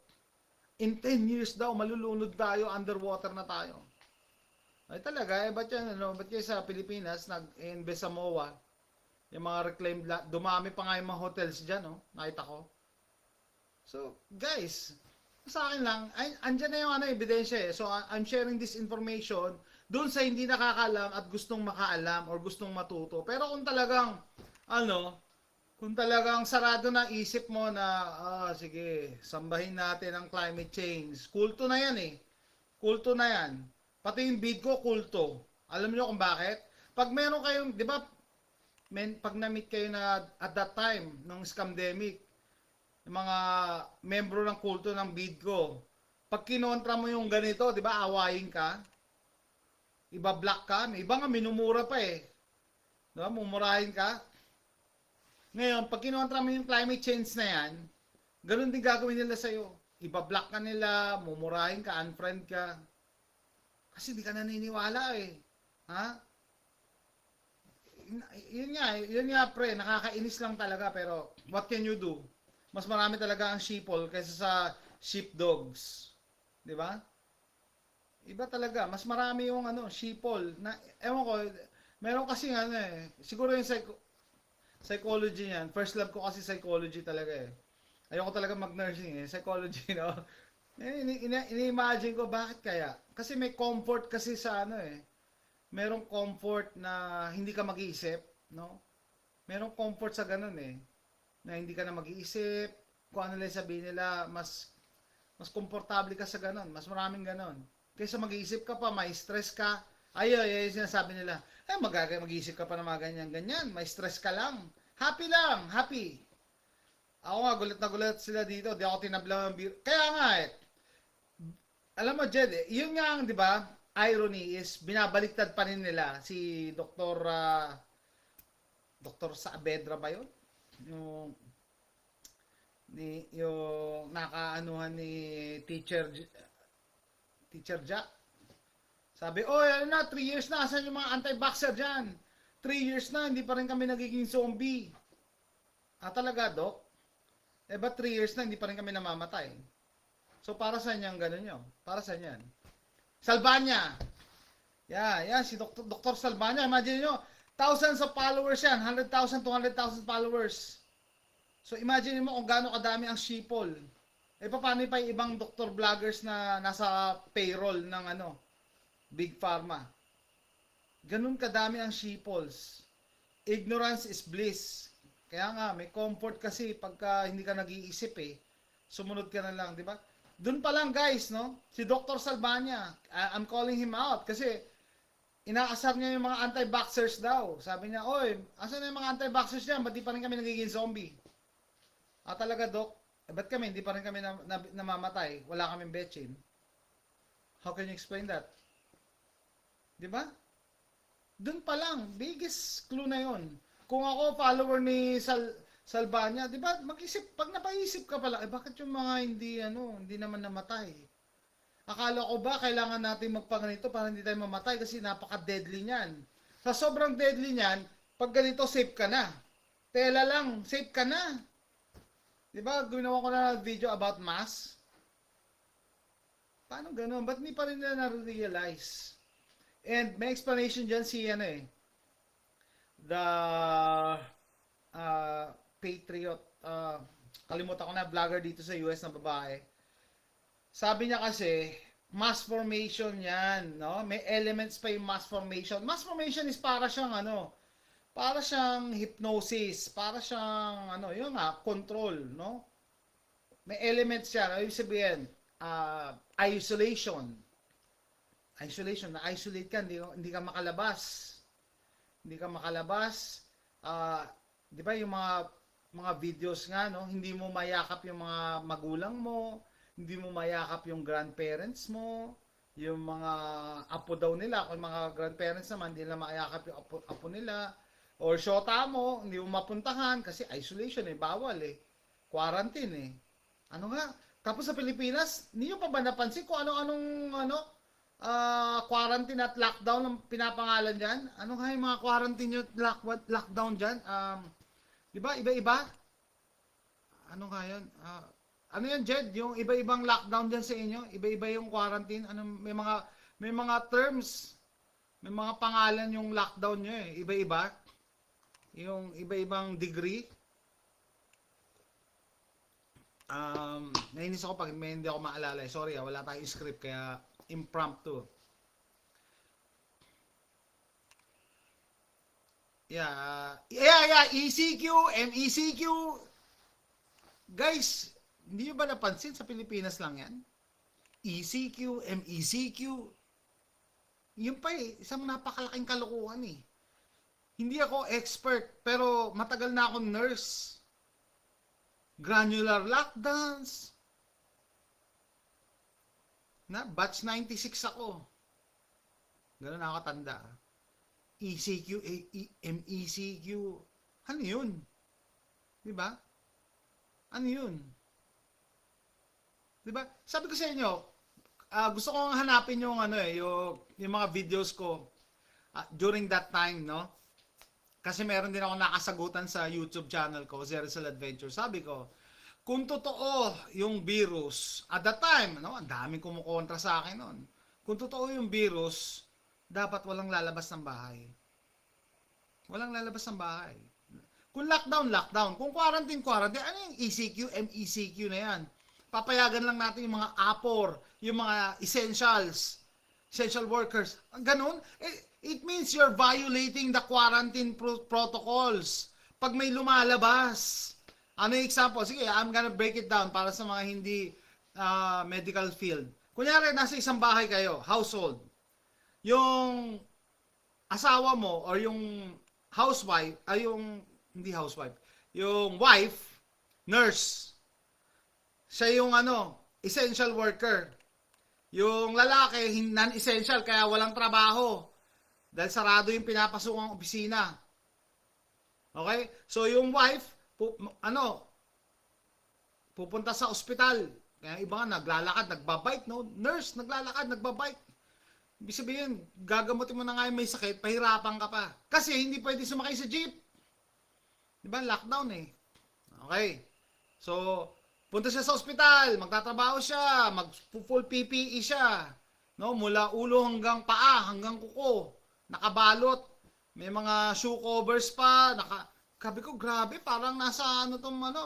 In 10 years daw, malulunod tayo, underwater na tayo. Ay talaga, ba't yan, ba't kayo sa Pilipinas nag-invest sa MOA? Yung mga reclaimed lot, dumami pa nga yung mga hotels dyan, nakita ko. So, guys, sa akin lang, andyan na yung ebidensya So, I'm sharing this information doon sa hindi nakakaalam at gustong makaalam or gustong matuto. Pero kung talagang, kung talagang sarado na isip mo na, sige, sambahin natin ang climate change. Kulto na yan Kulto na yan. Pati yung bid ko, kulto. Alam niyo kung bakit? Pag meron kayong, di ba, pag na-meet kayo na at that time, nung scamdemic, yung mga membro ng kulto ng bid ko, pag kinontra mo yung ganito, di ba, awayin ka, iba-block ka, iba nga minumura pa Di ba, mumurahin ka. Ngayon, pag kinontra mo yung climate change na yan, ganun din gagawin nila sa'yo. Iba-block ka nila, mumurahin ka, unfriend ka. Kasi di ka naniniwala Ha? Yun nga pre, nakakainis lang talaga pero what can you do? mas marami talaga ang sheeple kaysa sa sheepdogs. 'Di ba? Iba talaga, mas marami yung sheeple na ewan ko, meron kasi siguro yung psychology niyan. First love ko kasi psychology talaga eh. Ayoko talaga mag-nursing eh, psychology, no? Ini-imagine ko bakit kaya? Kasi may comfort kasi sa merong comfort na hindi ka mag-iisip, no? Merong comfort sa ganun eh, na hindi ka na mag-iisip, kung ano lang sabihin nila, mas komportable ka sa ganun, mas maraming ganun. Kaysa mag-iisip ka pa, may stress ka, ay yung sinasabi nila, mag-iisip ka pa ng mga ganyan-ganyan, may stress ka lang. Happy lang, happy. Ako nga, gulat na gulat sila dito, di ako tinablang ng beer. Kaya nga alam mo Jed, yun nga ang, di ba, irony is, binabaliktad pa rin nila si Dr. Saavedra ba yun? Yung nakaanuhan ni Teacher Jack. Sabi, ano na, 3 years na, asan yung mga anti-vaxxer dyan? 3 years na, hindi pa rin kami nagiging zombie. Talaga, Doc? Ba't 3 years na, hindi pa rin kami namamatay? So, para saan yung ganun yun? Para saan yan? Salbanya! Yan, si Dr. Salbanya. Imagine nyo, thousands of followers yan. 100,000, 200,000 followers. So, imagine mo kung gaano kadami ang sheeple. Paano pa yung ibang doktor vloggers na nasa payroll ng Big Pharma? Ganun kadami ang sheeples. Ignorance is bliss. Kaya nga, may comfort kasi pagka hindi ka nag-iisip sumunod ka na lang, di ba? Doon pa lang guys, no? Si Dr. Salbanya, I'm calling him out kasi inaasar niya yung mga anti-vaxxers daw. Sabi niya, oy, asan na yung mga anti-vaxxers niyan? Ba't di pa rin kami nagiging zombie? Talaga, Doc? Ba't kami, hindi pa rin kami namamatay? Wala kaming betchin. How can you explain that? Di ba? Doon pa lang, biggest clue na yon. Kung ako follower ni Salbanya, di ba? Mag-isip, pag napaisip ka pala, bakit yung mga hindi naman namatay? Akala ko ba kailangan natin magpaganito para hindi tayo mamatay kasi napaka-deadly niyan. Sa sobrang deadly niyan, pag ganito safe ka na. Tela lang, safe ka na. Di ba? Ginawa ko na video about mass. Paano gano'n? Ba't hindi pa rin nila na-realize? And may explanation dyan si the Patriot, kalimutan ko na, vlogger dito sa US na babae. Sabi niya kasi, mass formation yan, no? May elements pa yung mass formation. Mass formation is para siyang para siyang hypnosis, para siyang yun nga, control, no? May elements yan. Ibig sabihin, isolation. Isolation, na-isolate ka, hindi ka makalabas. Hindi ka makalabas. Di ba yung mga videos nga, no? Hindi mo mayakap yung mga magulang mo, hindi mo mayakap yung grandparents mo, yung mga apo daw nila, kung mga grandparents naman, hindi nila mayakap yung apo nila, or syota mo, hindi mo mapuntahan, kasi isolation bawal quarantine Ano nga? Tapos sa Pilipinas, hindi nyo pa ba napansin kung ano-anong quarantine at lockdown ang pinapangalan dyan? Ano nga yung mga quarantine yung lockdown dyan? Di ba? Iba-iba? Ano nga yun? Ano yan, Jed? Yung iba-ibang lockdown dyan sa inyo? Iba-iba yung quarantine? May mga terms. May mga pangalan yung lockdown nyo Iba-iba. Yung iba-ibang degree. Nainis ako pag hindi ako maalala. Sorry, wala tayong script kaya impromptu. Yeah, ECQ, MECQ. Guys, hindi nyo ba napansin sa Pilipinas lang yan? ECQ, MECQ. Yun pa isang napakalaking kalokohan Hindi ako expert, pero matagal na akong nurse. Granular lockdowns. Batch 96 ako. Ganun ako tanda. ECQ, MECQ. Ano yun? Diba? Ano yun? Diba? Sabi ko sa inyo, gusto kong hanapin yung yung mga videos ko during that time, no? Kasi meron din ako nakasagutan sa YouTube channel ko, Zerisal Adventure. Sabi ko, kung totoo yung virus, at that time, no, ang daming kumukontra sa akin noon. Kung totoo yung virus, dapat walang lalabas ng bahay. Walang lalabas ng bahay. Kung lockdown, lockdown. Kung quarantine, quarantine. Ano yung ECQ, MECQ na yan? Papayagan lang natin yung mga APOR, yung mga essential workers. Ganun. It means you're violating the quarantine protocols. Pag may lumalabas, ano yung example? Sige, I'm gonna break it down para sa mga hindi medical field. Kunyari, nasa isang bahay kayo, household. Yung asawa mo or yung housewife, ay hindi housewife, yung wife, nurse. Siya yung essential worker. Yung lalaki, non-essential, kaya walang trabaho. Dahil sarado yung pinapasukang opisina. Okay? So yung wife, pupunta sa ospital. Kaya iba nga naglalakad, nagbabike, no? Nurse, naglalakad, nagbabike. Ibig sabihin, gagamutin mo na nga yung may sakit, pahirapan ka pa. Kasi hindi pwede sumakay sa jeep. Di ba? Lockdown eh. Okay. So, punta siya sa ospital, magtatrabaho siya, mag-full PPE siya. No? Mula ulo hanggang paa, hanggang kuko. Nakabalot. May mga shoe covers pa. Sabi ko, grabe, parang nasa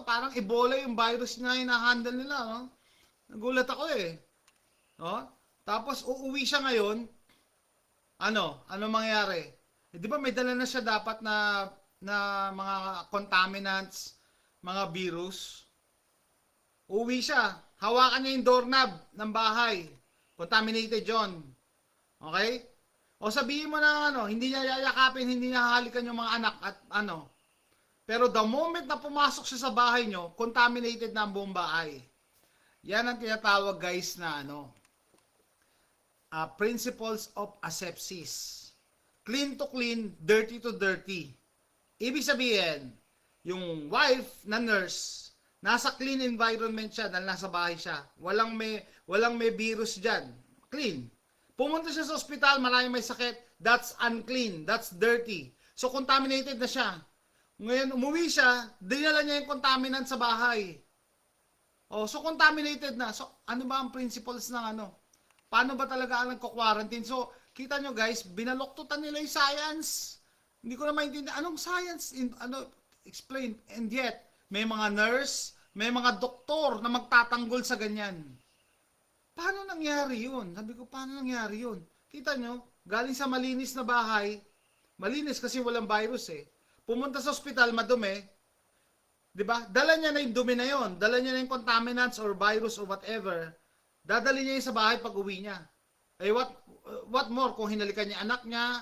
parang Ebola yung virus na hinahandle nila. No? Nagulat ako eh. No? Tapos uuwi siya ngayon, ano mangyayari? Di ba may dala na siya dapat na mga contaminants, mga virus? Uuwi siya, hawakan niya yung doorknob ng bahay. Contaminated yon. Okay? O sabihin mo na hindi niya yayakapin, hindi niya hahalikan yung mga anak at Pero the moment na pumasok siya sa bahay nyo, contaminated na ang buong bahay. Yan ang tinatawag guys na principles of asepsis. Clean to clean, dirty to dirty. Ibig sabihin, yung wife na nurse, nasa clean environment siya dahil nasa bahay siya. Walang may virus dyan. Clean. Pumunta siya sa ospital, maraming may sakit, that's unclean, that's dirty. So contaminated na siya. Ngayon umuwi siya, dinala niya yung contaminant sa bahay. So contaminated na. So ano ba ang principles ng Paano ba talaga ang nagko-quarantine? So, kita nyo guys, binaloktutan nila yung science. Hindi ko na maintindihan. Anong science? Explain. And yet, may mga nurse, may mga doktor na magtatanggol sa ganyan. Paano nangyari yun? Sabi ko, paano nangyari yun? Kita nyo, galing sa malinis na bahay, malinis kasi walang virus eh. Pumunta sa ospital, madumi, di ba? Dala niya na yung dumi na yun. Dala niya na yung contaminants or virus or whatever. Dadali niya yung sa bahay pag uwi niya. What more kung hinalikan niya anak niya,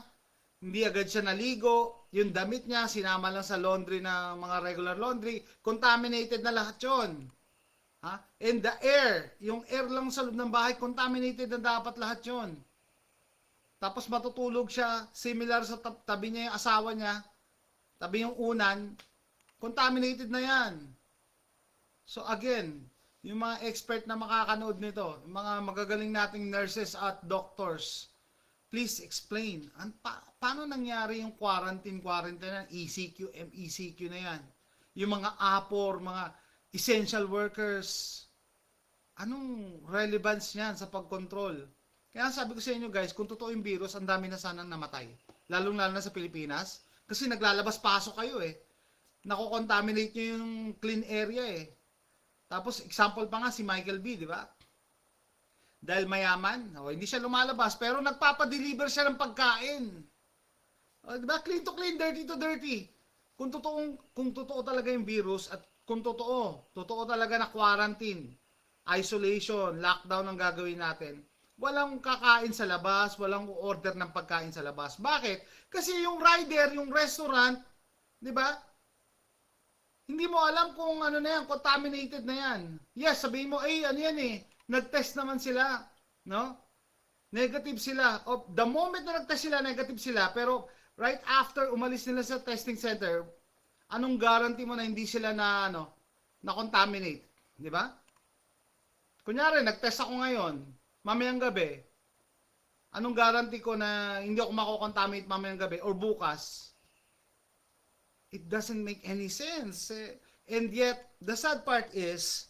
hindi agad siya naligo, yung damit niya, sinama lang sa laundry na mga regular laundry, contaminated na lahat yun. And the air, yung air lang sa loob ng bahay, contaminated na dapat lahat yun. Tapos matutulog siya, similar sa tabi niya yung asawa niya, tabi yung unan, contaminated na yan. So again, yung mga expert na makakanood nito, yung mga magagaling nating nurses at doctors, please explain. Paano nangyari yung quarantine na ECQ, MECQ na yan? Yung mga APOR, mga essential workers, anong relevance niyan sa pagkontrol? Kaya sabi ko sa inyo guys, kung totoo yung virus, ang dami na sanang namatay. Lalong-lalo na sa Pilipinas. Kasi naglalabas-pasok kayo eh. Nako-contaminate nyo yung clean area eh. Tapos, example pa nga si Michael B, di ba? Dahil mayaman, hindi siya lumalabas, pero nagpapadeliver siya ng pagkain. Di ba? Clean to clean, dirty to dirty. Kung totoo talaga yung virus at kung totoo talaga na quarantine, isolation, lockdown ang gagawin natin, walang kakain sa labas, walang order ng pagkain sa labas. Bakit? Kasi yung rider, yung restaurant, di ba? Hindi mo alam kung na yan, contaminated na yan. Yes, sabihin mo, ano yan eh, nag-test naman sila, no? Negative sila. The moment na nag-test sila, negative sila, pero right after umalis nila sa testing center, anong guarantee mo na hindi sila na contaminate, di ba? Kunyari, nag-test ako ngayon, mamayang gabi, anong guarantee ko na hindi ako mako-contaminate mamayang gabi or bukas? It doesn't make any sense. And yet, the sad part is,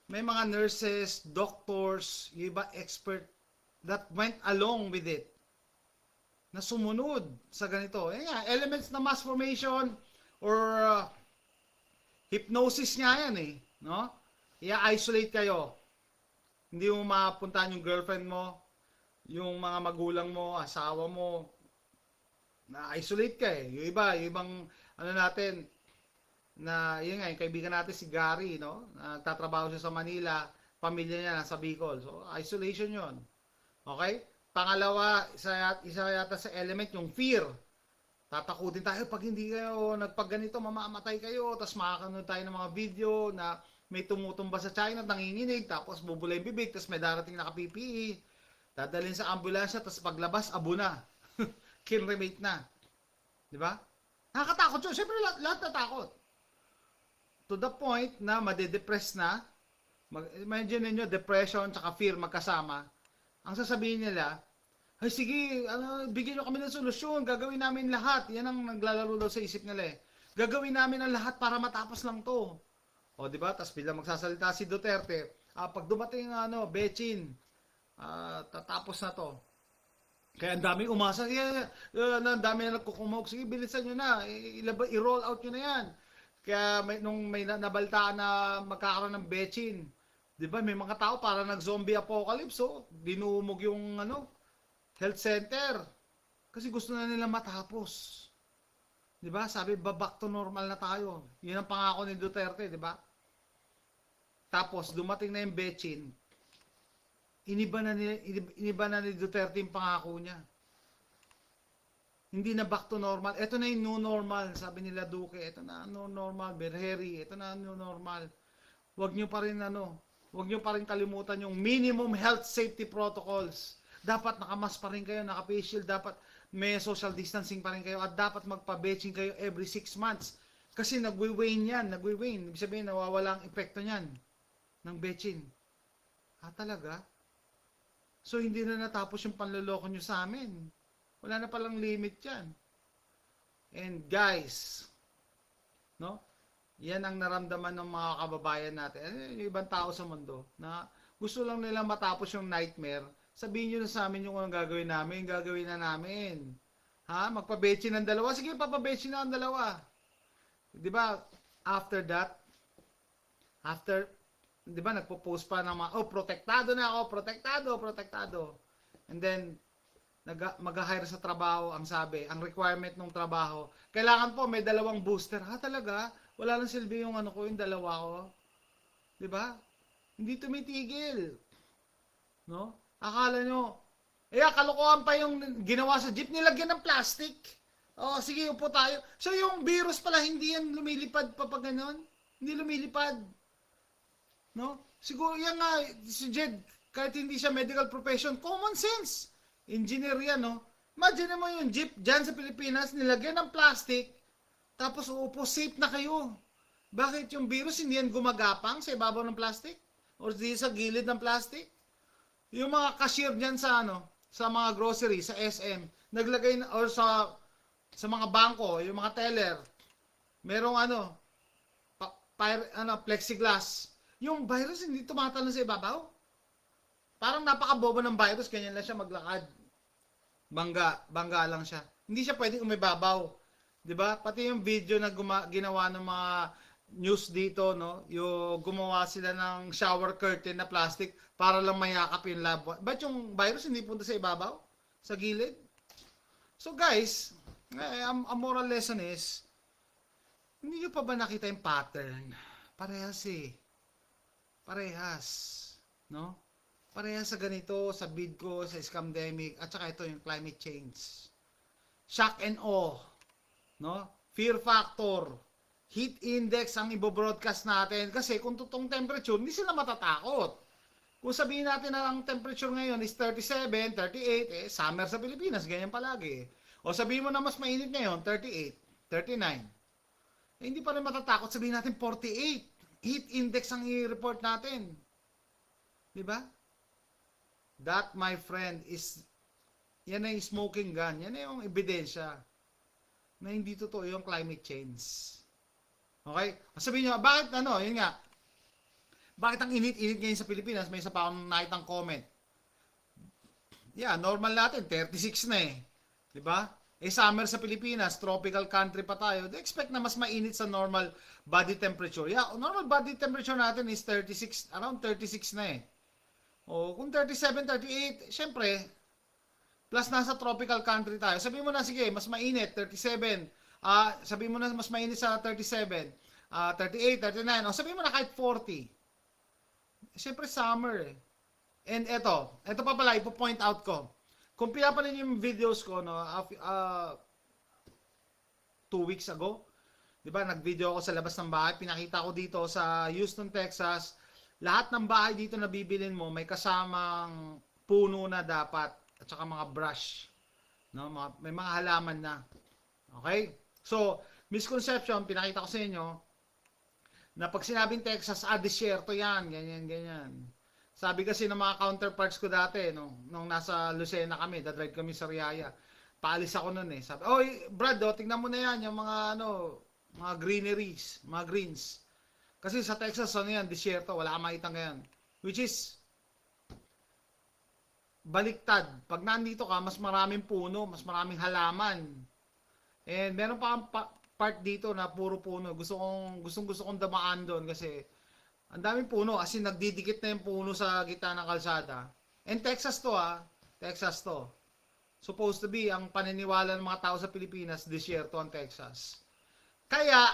may mga nurses, doctors, yung iba expert that went along with it, na sumunod sa ganito. Eh nga, elements na mass formation or hypnosis nga yan eh. No? I-isolate kayo. Hindi mo mapuntahan yung girlfriend mo, yung mga magulang mo, asawa mo, na-isolate ka eh. Yung iba, yung ibang, ano natin, na, yun nga, yung kaibigan natin si Gary, no? Nagtatrabaho siya sa Manila, pamilya niya nasa Bicol. So, isolation yon. Okay? Pangalawa, isa yata sa element, yung fear. Tatakutin tayo pag hindi kayo nagpagganito, mamamatay kayo, tapos makakanood tayo ng mga video na may tumutumba sa China, nanginginig, tapos bubula yung bibig, tapos may darating na ka-PPE, dadalhin sa ambulansya, tapos paglabas, abo na. Kinremate na. Di ba? Nakakatakot yun. Siyempre, lahat natakot. To the point na madedepress na, imagine niyo depression tsaka fear magkasama. Ang sasabihin nila, ay sige, bigyan nyo kami ng solusyon, gagawin namin lahat. Yan ang naglalaro daw sa isip nila eh. Gagawin namin ang lahat para matapos lang to. O di ba? Tapos bilang magsasalita si Duterte, pag dumating Bechin, tatapos na to. Kaya ang daming umasa, ang dami na nagkukumog, sige bilisan nyo na, i-roll out nyo na yan. Kaya nung may nabaltaan na magkakaroon ng Bechin, di ba may mga tao para nag-zombie apocalypse, so dinumog yung health center. Kasi gusto na nila matapos. Di ba? Sabi, back to normal na tayo. Yun ang pangako ni Duterte, di ba? Tapos, dumating na yung Bechin. Iniba na ni Duterte yung pangako niya. Hindi na back to normal. Ito na yung new normal. Sabi nila Duque, ito na new normal. Berheri, ito na new normal. Huwag nyo pa rin kalimutan yung minimum health safety protocols. Dapat nakamas pa rin kayo, naka-face shield, dapat may social distancing pa rin kayo, at dapat magpa-batching kayo every 6 months. Kasi nagwi-wane yan, Ibig sabihin, nawawala ang epekto niyan ng batching. Talaga? So, hindi na natapos yung panloloko nyo sa amin. Wala na palang limit yan. And guys, no? Yan ang naramdaman ng mga kababayan natin. Yung ibang tao sa mundo na gusto lang nila matapos yung nightmare. Sabihin nyo na sa amin yung anong gagawin namin, gagawin na namin. Magpa-betchin ng dalawa? Sige, papabetchin na ang dalawa. Di ba, after that, di ba, nagpo-post pa ng mga, protektado na ako, protektado. And then, mag-hire sa trabaho, ang sabi, ang requirement ng trabaho, kailangan po may 2 booster. Talaga? Wala lang silbi yung yung 2 ko. Di ba? Hindi tumitigil. No? Akala nyo, kalokohan pa yung ginawa sa jeep, nilagyan ng plastic. Sige, upo tayo. So, yung virus pala, hindi yan lumilipad pa pag ganon. Hindi lumilipad. No? Siguro, yan nga, si Jed, kahit hindi siya medical profession, common sense. Engineer yan, no? Imagine mo yung jeep dyan sa Pilipinas, nilagyan ng plastic, tapos uupo, safe na kayo. Bakit yung virus hindi yan gumagapang sa ibabaw ng plastic? Or di sa gilid ng plastic? Yung mga cashier dyan sa sa mga grocery, sa SM, naglagay na, or sa mga bangko, yung mga teller, merong plexiglass. Yung virus hindi tumatalon sa ibabaw. Parang napakabobo ng virus, ganyan lang siya maglakad. Bangga lang siya. Hindi siya pwedeng umibabaw. 'Di ba? Pati yung video na ginawa ng mga news dito, no? Yung gumawa sila ng shower curtain na plastic para lang mayakap yung lab. Ba't yung virus hindi punta sa ibabaw? Sa gilid? So guys, ang moral lesson is, hindi nyo pa ba nakita yung pattern? Parehas eh. Parehas. No? Parehas sa ganito, sa BidCo, sa scamdemic, at saka ito yung climate change. Shock and awe. No? Fear factor. Heat index ang ibobroadcast natin. Kasi kung totoong temperature, hindi sila matatakot. Kung sabihin natin na ang temperature ngayon is 37, 38, summer sa Pilipinas, ganyan palagi. O sabihin mo na mas mainit ngayon, 38, 39. Hindi pa rin matatakot, sabihin natin 48. Heat index ang i-report natin. Diba? That, my friend, yan na yung smoking gun. Yan na yung ebidensya na hindi totoo yung climate change. Okay? Sabihin nyo, bakit ano, yun nga, bakit ang init-init ngayon sa Pilipinas? May isa pa akong nakitang comment. Yeah, normal natin, 36 na eh. 'Di ba? Eh summer sa Pilipinas, tropical country pa tayo. They expect na mas mainit sa normal body temperature. Yeah, normal body temperature natin is 36, around 36 na eh. O kung 37, 38, syempre, plus nasa tropical country tayo. Sabihin mo na, sige, mas mainit, 37. Sabihin mo na mas mainit sa 37. 38, 39. O sabihin mo na kahit 40. Syempre summer eh. And eto pa pala, ipo-point out ko. Kung pinapanood yung videos ko, no, 2 weeks ago, di ba, nag-video ako sa labas ng bahay, pinakita ko dito sa Houston, Texas, lahat ng bahay dito na bibilin mo, may kasamang puno na dapat, at saka mga brush, no, may mga halaman na. Okay? So, misconception, pinakita ko sa inyo, na pag sinabing Texas, desierto yan, ganyan, ganyan. Sabi kasi ng mga counterparts ko dati, nung nasa Lucena kami, dadrive kami sa Riyaya. Paalis ako nun eh. Sabi, Brad, tingnan mo na yan, yung mga, mga greeneries, mga greens. Kasi sa Texas, yan, disyerto, wala kang makita ngayon. Which is, baliktad. Pag nandito ka, mas maraming puno, mas maraming halaman. And meron pa part dito na puro puno. Gusto kong damaan doon kasi, ang daming puno, as in nagdidikit na yung puno sa gitna ng kalsada. And Texas to Texas to. Supposed to be, ang paniniwala ng mga tao sa Pilipinas, disyerto ang Texas. Kaya,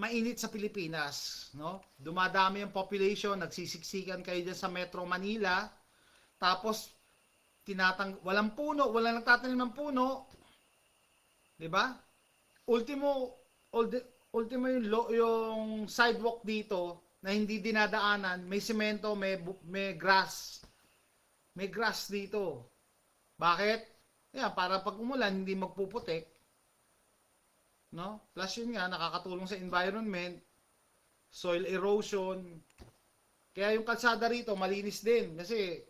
mainit sa Pilipinas. No? Dumadami ang population, nagsisiksikan kayo dyan sa Metro Manila. Tapos, walang puno, walang nagtatanim ng puno. Diba? Ultimo yung sidewalk dito, na hindi dinadaanan, may semento, may grass. May grass dito. Bakit? Yan, para pag umulan, hindi magpuputik. No? Plus yun nga, nakakatulong sa environment, soil erosion. Kaya yung kalsada rito, malinis din. Kasi,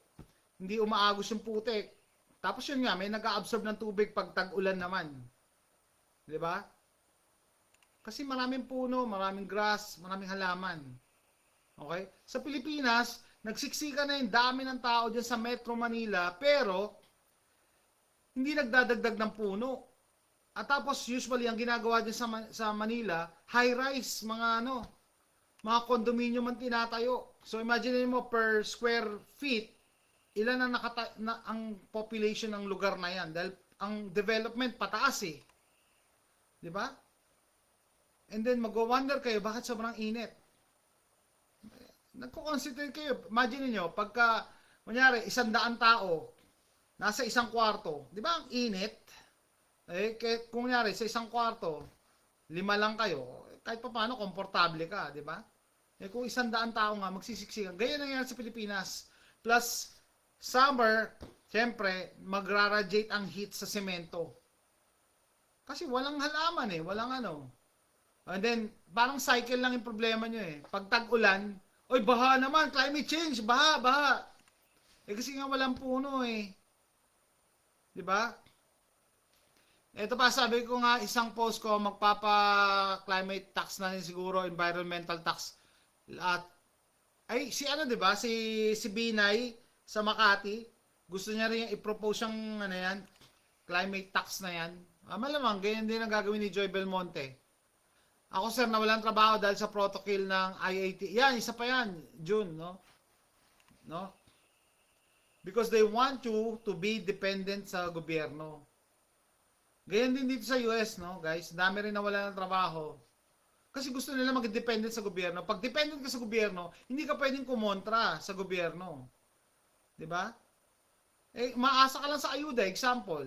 hindi umaagos yung putik. Tapos yun nga, may nag-a-absorb ng tubig pag tag-ulan naman. Diba? Kasi maraming puno, maraming grass, maraming halaman. Okay? Sa Pilipinas, nagsiksika na yung dami ng tao dyan sa Metro Manila, pero hindi nagdadagdag ng puno. At tapos, usually, ang ginagawa dyan sa Manila, high-rise, mga condominium ang tinatayo. So, imagine mo, per square feet, ilan ang population ng lugar na yan. Dahil ang development pataas eh. Diba? And then, mag-wonder kayo, bakit sobrang init? Nagko-concentrate kayo. Imagine niyo pagka, kunyari, 100 tao, nasa isang kwarto, di ba ang init? Kung kunyari, sa isang kwarto, 5 lang kayo, kahit pa paano, komportable ka, di ba? Kung 100 tao nga, magsisiksikan. Ganyan nangyari sa Pilipinas. Plus, summer, siyempre, magra-radiate ang heat sa semento. Kasi walang halaman eh, walang And then, parang cycle lang yung problema nyo eh. Pag tag-ulan, baha naman, climate change, baha. Kasi nga walang puno eh. Diba? Ito pa, sabi ko nga, isang post ko, magpapa-climate tax na rin siguro, environmental tax. At, diba? Si Binay sa Makati, gusto niya rin i-propose yung, climate tax na yan. Malamang, ganyan din ang gagawin ni Joy Belmonte. Ako sir, nawalan trabaho dahil sa protocol ng IAT. Yan, isa pa yan, June, no? Because they want you to be dependent sa gobyerno. Ganyan din dito sa US, no, guys? Dami rin nawalan ng trabaho. Kasi gusto nila mag-dependent sa gobyerno. Pag dependent ka sa gobyerno, hindi ka pwedeng kumontra sa gobyerno. 'Di ba? Maasa ka lang sa ayuda, example.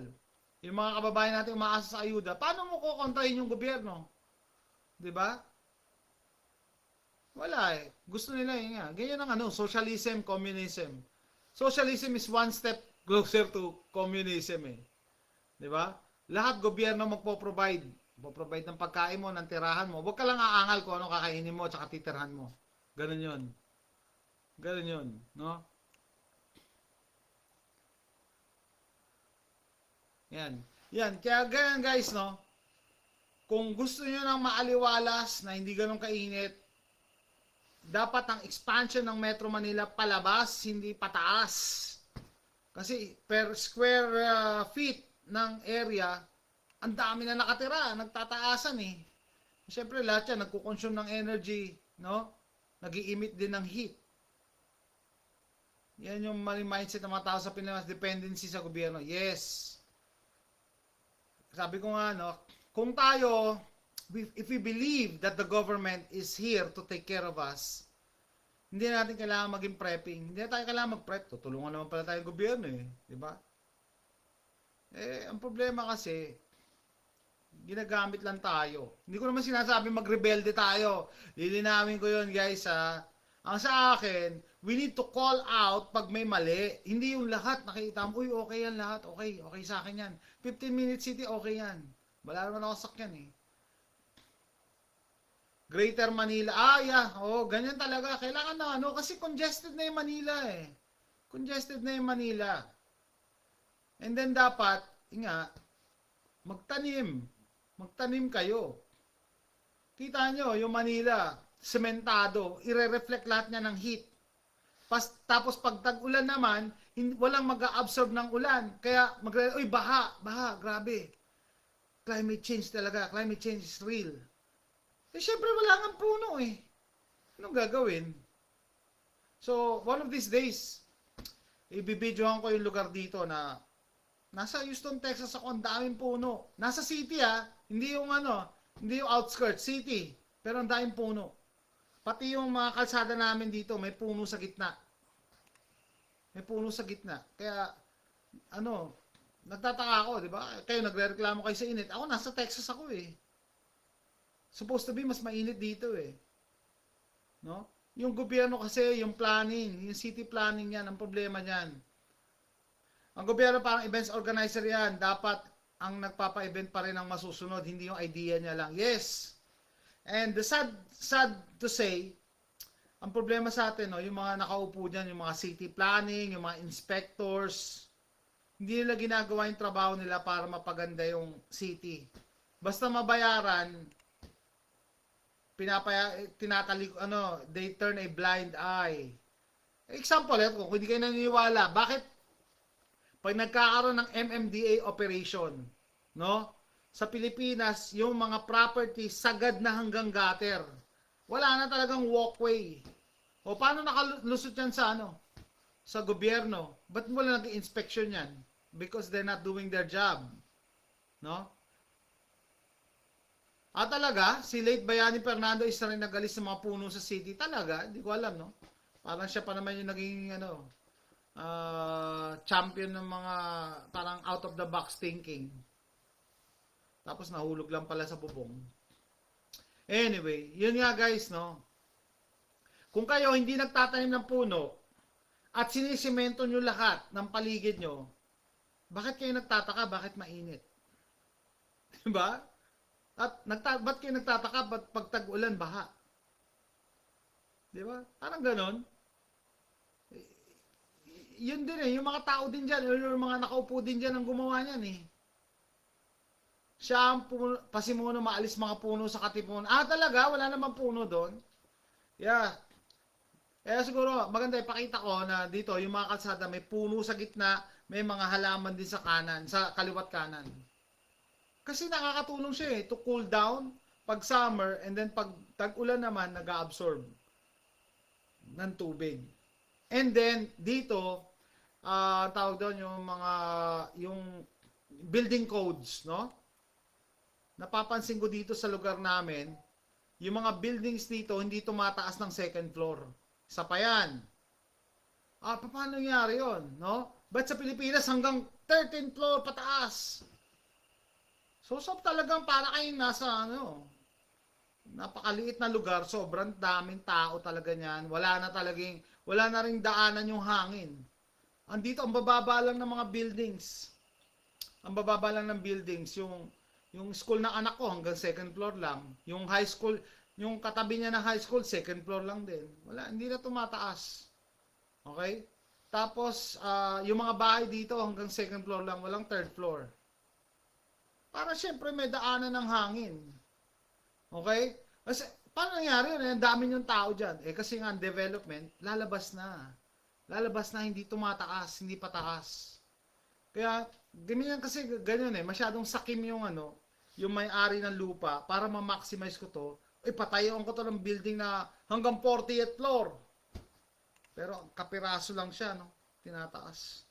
Yung mga kababayan natin umaasa sa ayuda, paano mo kukontrahin yung gobyerno? 'Di ba? Wala eh. Gusto nila yun nga. Ganyan ang socialism, communism. Socialism is one step closer to communism eh. 'Di ba? Lahat gobyerno magpo-provide. Magpo-provide ng pagkain mo, ng tirahan mo. Huwag ka lang aangal kung ano kakainin mo at saka titirhan mo. Ganun 'yun. Ganun 'yun, no? Yan. Kaya ganyan guys, no? kung gusto niyo ng maaliwalas na hindi ganun kainit, dapat ang expansion ng Metro Manila palabas, hindi pataas. Kasi per square feet ng area, ang dami na nakatira, nagtataasan eh. Siyempre lahat yan nagko-consume ng energy, no? Nag-i-emit din ng heat. Yan yung mali mindset ng mga tao sa Pilipinas, dependency sa gobyerno. Yes. Sabi ko nga, no, kung tayo, if we believe that the government is here to take care of us, hindi natin kailangan maging prepping. Hindi na tayo kailangan mag-prep. Tutulungan naman pala tayo ng gobyerno eh. Di ba? Eh, ang problema kasi, ginagamit lang tayo. Hindi ko naman sinasabi magrebelde tayo. Lilinawin ko yun guys ha. Ang sa akin, we need to call out pag may mali. Hindi yung lahat nakita mo, uy okay yan lahat. Okay, okay sa akin yan. 15 minute city, okay yan. Wala naman ako sakyan eh. Greater Manila. Yeah. Oh, ganyan talaga. Kailangan na ano. Kasi congested na yung Manila eh. Congested na yung Manila. And then dapat, nga, magtanim. Magtanim kayo. Kita nyo, yung Manila, sementado. Ire-reflect lahat niya ng heat. Tapos pag tag-ulan naman, walang mag-absorb ng ulan. Kaya, uy, baha, grabe. Climate change talaga. Climate change is real. Eh, syempre wala nga puno eh. Anong gagawin? So, one of these days, ibibidyohan ko yung lugar dito na nasa Houston, Texas ako, ang daming puno. Nasa city hindi yung hindi yung outskirts, city. Pero ang daming puno. Pati yung mga kalsada namin dito, may puno sa gitna. May puno sa gitna. Kaya, nagtataka ako, di ba? Kayo nagrereklamo kayo sa init. Ako, nasa Texas ako eh. Supposed to be mas mainit dito eh. No? Yung gobyerno kasi, yung planning, yung city planning yan, ang problema niyan. Ang gobyerno parang events organizer yan. Dapat ang nagpapa-event pa rin ang masusunod, hindi yung idea niya lang. Yes. And the sad to say, ang problema sa atin, yung mga nakaupo dyan, yung mga city planning, yung mga inspectors, hindi nila ginagawa yung trabaho nila para mapaganda yung city. Basta mabayaran, they turn a blind eye. Example, kung hindi kayo naniniwala, bakit pag nagkakaroon ng MMDA operation, no? Sa Pilipinas, yung mga property sagad na hanggang gutter. Wala na talagang walkway. O paano nakalusot yan sa sa gobyerno? Ba't wala nag-inspection yan? Because they're not doing their job. No? Talaga, si late Bayani Fernando isa rin nagalis ng mga puno sa city. Talaga, hindi ko alam, no? Parang siya pa naman yung naging, champion ng mga parang out of the box thinking. Tapos nahulog lang pala sa bubong. Anyway, yun nga guys, no? Kung kayo hindi nagtatanim ng puno at sinisemento nyo lahat ng paligid nyo, bakit kayo nagtataka? Bakit mainit? Diba? At ba't kayo nagtataka? Ba't pag tag-ulan, baha? Diba? Parang ganon. Yun din eh, yung mga tao din dyan, yung mga nakaupo din dyan ang gumawa niyan eh. Siya ang pasimuno maalis mga puno sa Katipunan. Talaga? Wala namang puno doon? Yeah. Kaya siguro, maganda ipakita ko na dito, yung mga kalsada, may puno sa gitna, may mga halaman din sa kanan, sa kaliwat kanan. Kasi nakakatulong siya to cool down pag summer, and then pag tag-ulan naman, nag-absorb ng tubig. And then, dito, tawag doon yung building codes, no? Napapansin ko dito sa lugar namin, yung mga buildings dito, hindi tumataas ng second floor. Isa pa yan. Paano nangyari yun, no? Ba't sa Pilipinas hanggang 13th floor pataas? So talagang para kayong nasa napakaliit na lugar, sobrang daming tao talaga niyan. Wala na ring daanan yung hangin. Andito ang bababa lang ng mga buildings. Ang bababa lang ng buildings, yung school ng anak ko hanggang second floor lang. Yung high school, yung katabi niya ng high school, second floor lang din. Wala, hindi na tumataas. Okay? Tapos, yung mga bahay dito hanggang second floor lang, walang third floor. Para syempre may daanan ng hangin. Okay? Kasi, paano nangyari yun? Ang dami yung tao dyan. Kasi nga, ang development, lalabas na. Lalabas na, hindi tumataas, hindi pataas. Kaya, ganyan kasi, ganyan masyadong sakim yung yung may-ari ng lupa para ma-maximize ko to. Patayon ko to ng building na hanggang 40th floor. Pero, kapiraso lang siya, no? Tinataas.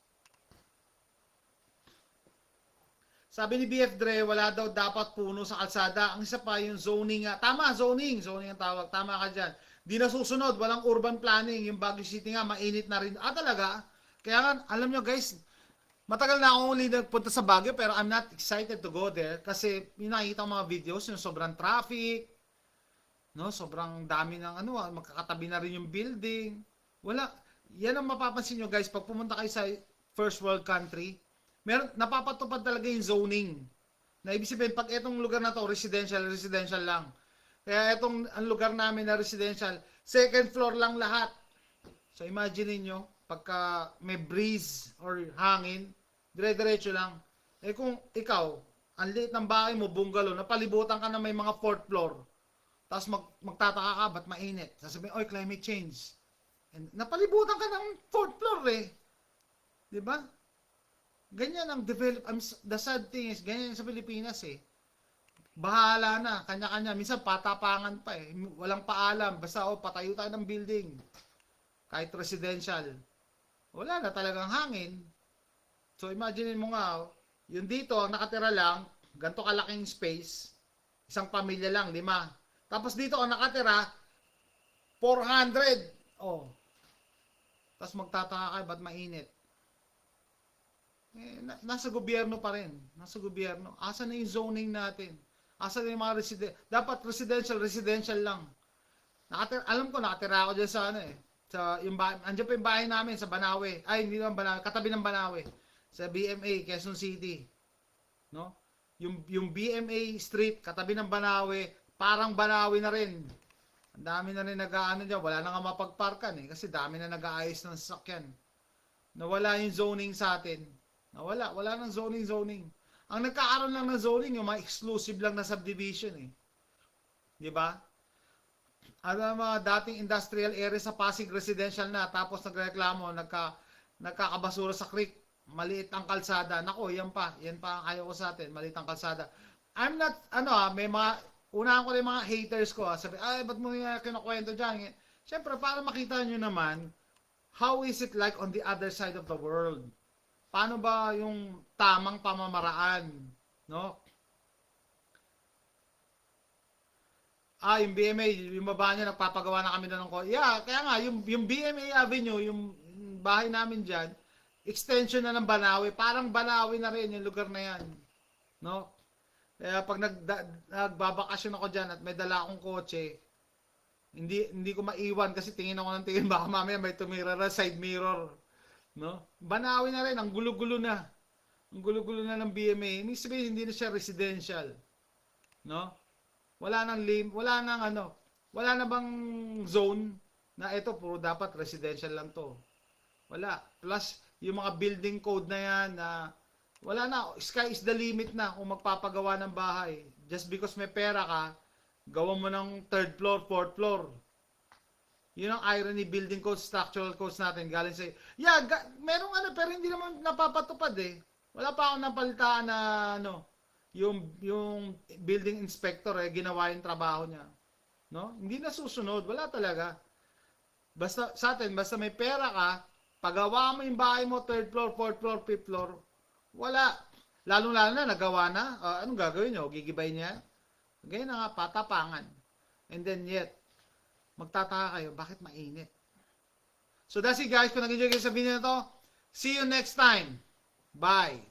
Sabi ni BF Dre, wala daw dapat puno sa kalsada. Ang isa pa yung zoning. Tama, zoning. Zoning ang tawag. Tama ka dyan. Di nasusunod. Walang urban planning. Yung Baguio City nga, mainit na rin. Talaga? Kaya nga, alam nyo guys, matagal na akong uli nagpunta sa Baguio pero I'm not excited to go there kasi yung nakikita ko mga videos, yung sobrang traffic, no? Sobrang dami ng magkakatabi na rin yung building. Wala. Yan ang mapapansin nyo guys, pag pumunta kayo sa first world country, napapatupad talaga yung zoning. Na ibig sabihin, pag itong lugar na to, residential lang. Kaya ang lugar namin na residential, second floor lang lahat. So imagine niyo pagka may breeze or hangin, dire-diretso lang. Kung ikaw, ang liit ng bahay mo, bungalow, napalibutan ka na may mga fourth floor, tapos magtataka ka, ba't mainit? Sasabihin, oy, climate change. And napalibutan ka ng fourth floor Diba? Ganyan ang the sad thing is, ganyan sa Pilipinas Bahala na, kanya-kanya. Minsan patapangan pa Walang paalam. Basta patayo tayo ng building. Kahit residential. Wala na talagang hangin. So imagine mo nga, yung dito, ang nakatira lang, ganito kalaking space, isang pamilya lang, 5. Tapos dito, ang nakatira, 400. Tapos magtataka kayo, ba't mainit? Nasa gobyerno pa rin. Nasa gobyerno. Asa na yung zoning natin? Asa na yung mga dapat residential lang. Alam ko, nakatira ako dyan sa andiyan pa yung bahay namin sa Banawe. Ay, hindi naman Banawe. Katabi ng Banawe. Sa BMA, Quezon City. No? Yung BMA Street, katabi ng Banawe, parang Banawe na rin. Ang dami na rin nag-aano dyan. Wala na nga mapagparkan kasi dami na nag-aayos ng sasakyan. Nawala yung zoning sa atin. Wala nang zoning. Ang nagkakaroon lang ng zoning, yung mga exclusive lang na subdivision Di ba? Mga dating industrial area sa Pasig residential na, tapos nagreklamo, nagkakabasura sa creek, maliit ang kalsada. Nako, yan pa ang ayaw ko sa atin, maliit ang kalsada. I'm not, may mga, unahan ko rin mga haters ko, sabi, ba't mo yung kinukwento dyan? Siyempre, para makita nyo naman, how is it like on the other side of the world? Paano ba yung tamang pamamaraan? No? Yung BMA, yung baba niya, nagpapagawa na kami na ng kaya nga, yung BMA Avenue, yung bahay namin dyan, extension na ng Banawe, parang Banawe na rin yung lugar na yan. No? Kaya pag nagbabakasyon ako dyan at may dala akong kotse, hindi ko maiwan kasi tingin ako ng tingin, baka mamaya may tumira na side mirror. No? Banawe na rin, ang gulo-gulo na. Ang gulo-gulo na ng BMA. Ibig sabihin, hindi na siya residential. No? Wala na bang zone na ito puro dapat residential lang to. Wala. Plus, yung mga building code na yan wala na. Sky is the limit na kung magpapagawa ng bahay. Just because may pera ka, gawa mo ng 3rd floor, 4th floor. Yun ang irony, building codes, structural codes natin. Galing sa, merong pero hindi naman napapatupad Wala pa akong napalitaan na, yung building inspector, ginawa yung trabaho niya. No? Hindi nasusunod. Wala talaga. Basta, sa atin, basta may pera ka, pagawa mo yung bahay mo, 3rd floor, 4th floor, 5th floor, wala. Lalo-lalo na, nagawa na. Anong gagawin nyo? Gigibay niya? Ganyan na nga, patapangan. And then yet, magtataka kayo, bakit mainit? So that's it guys, kung nag-enjoy kayo sa video na to, see you next time. Bye!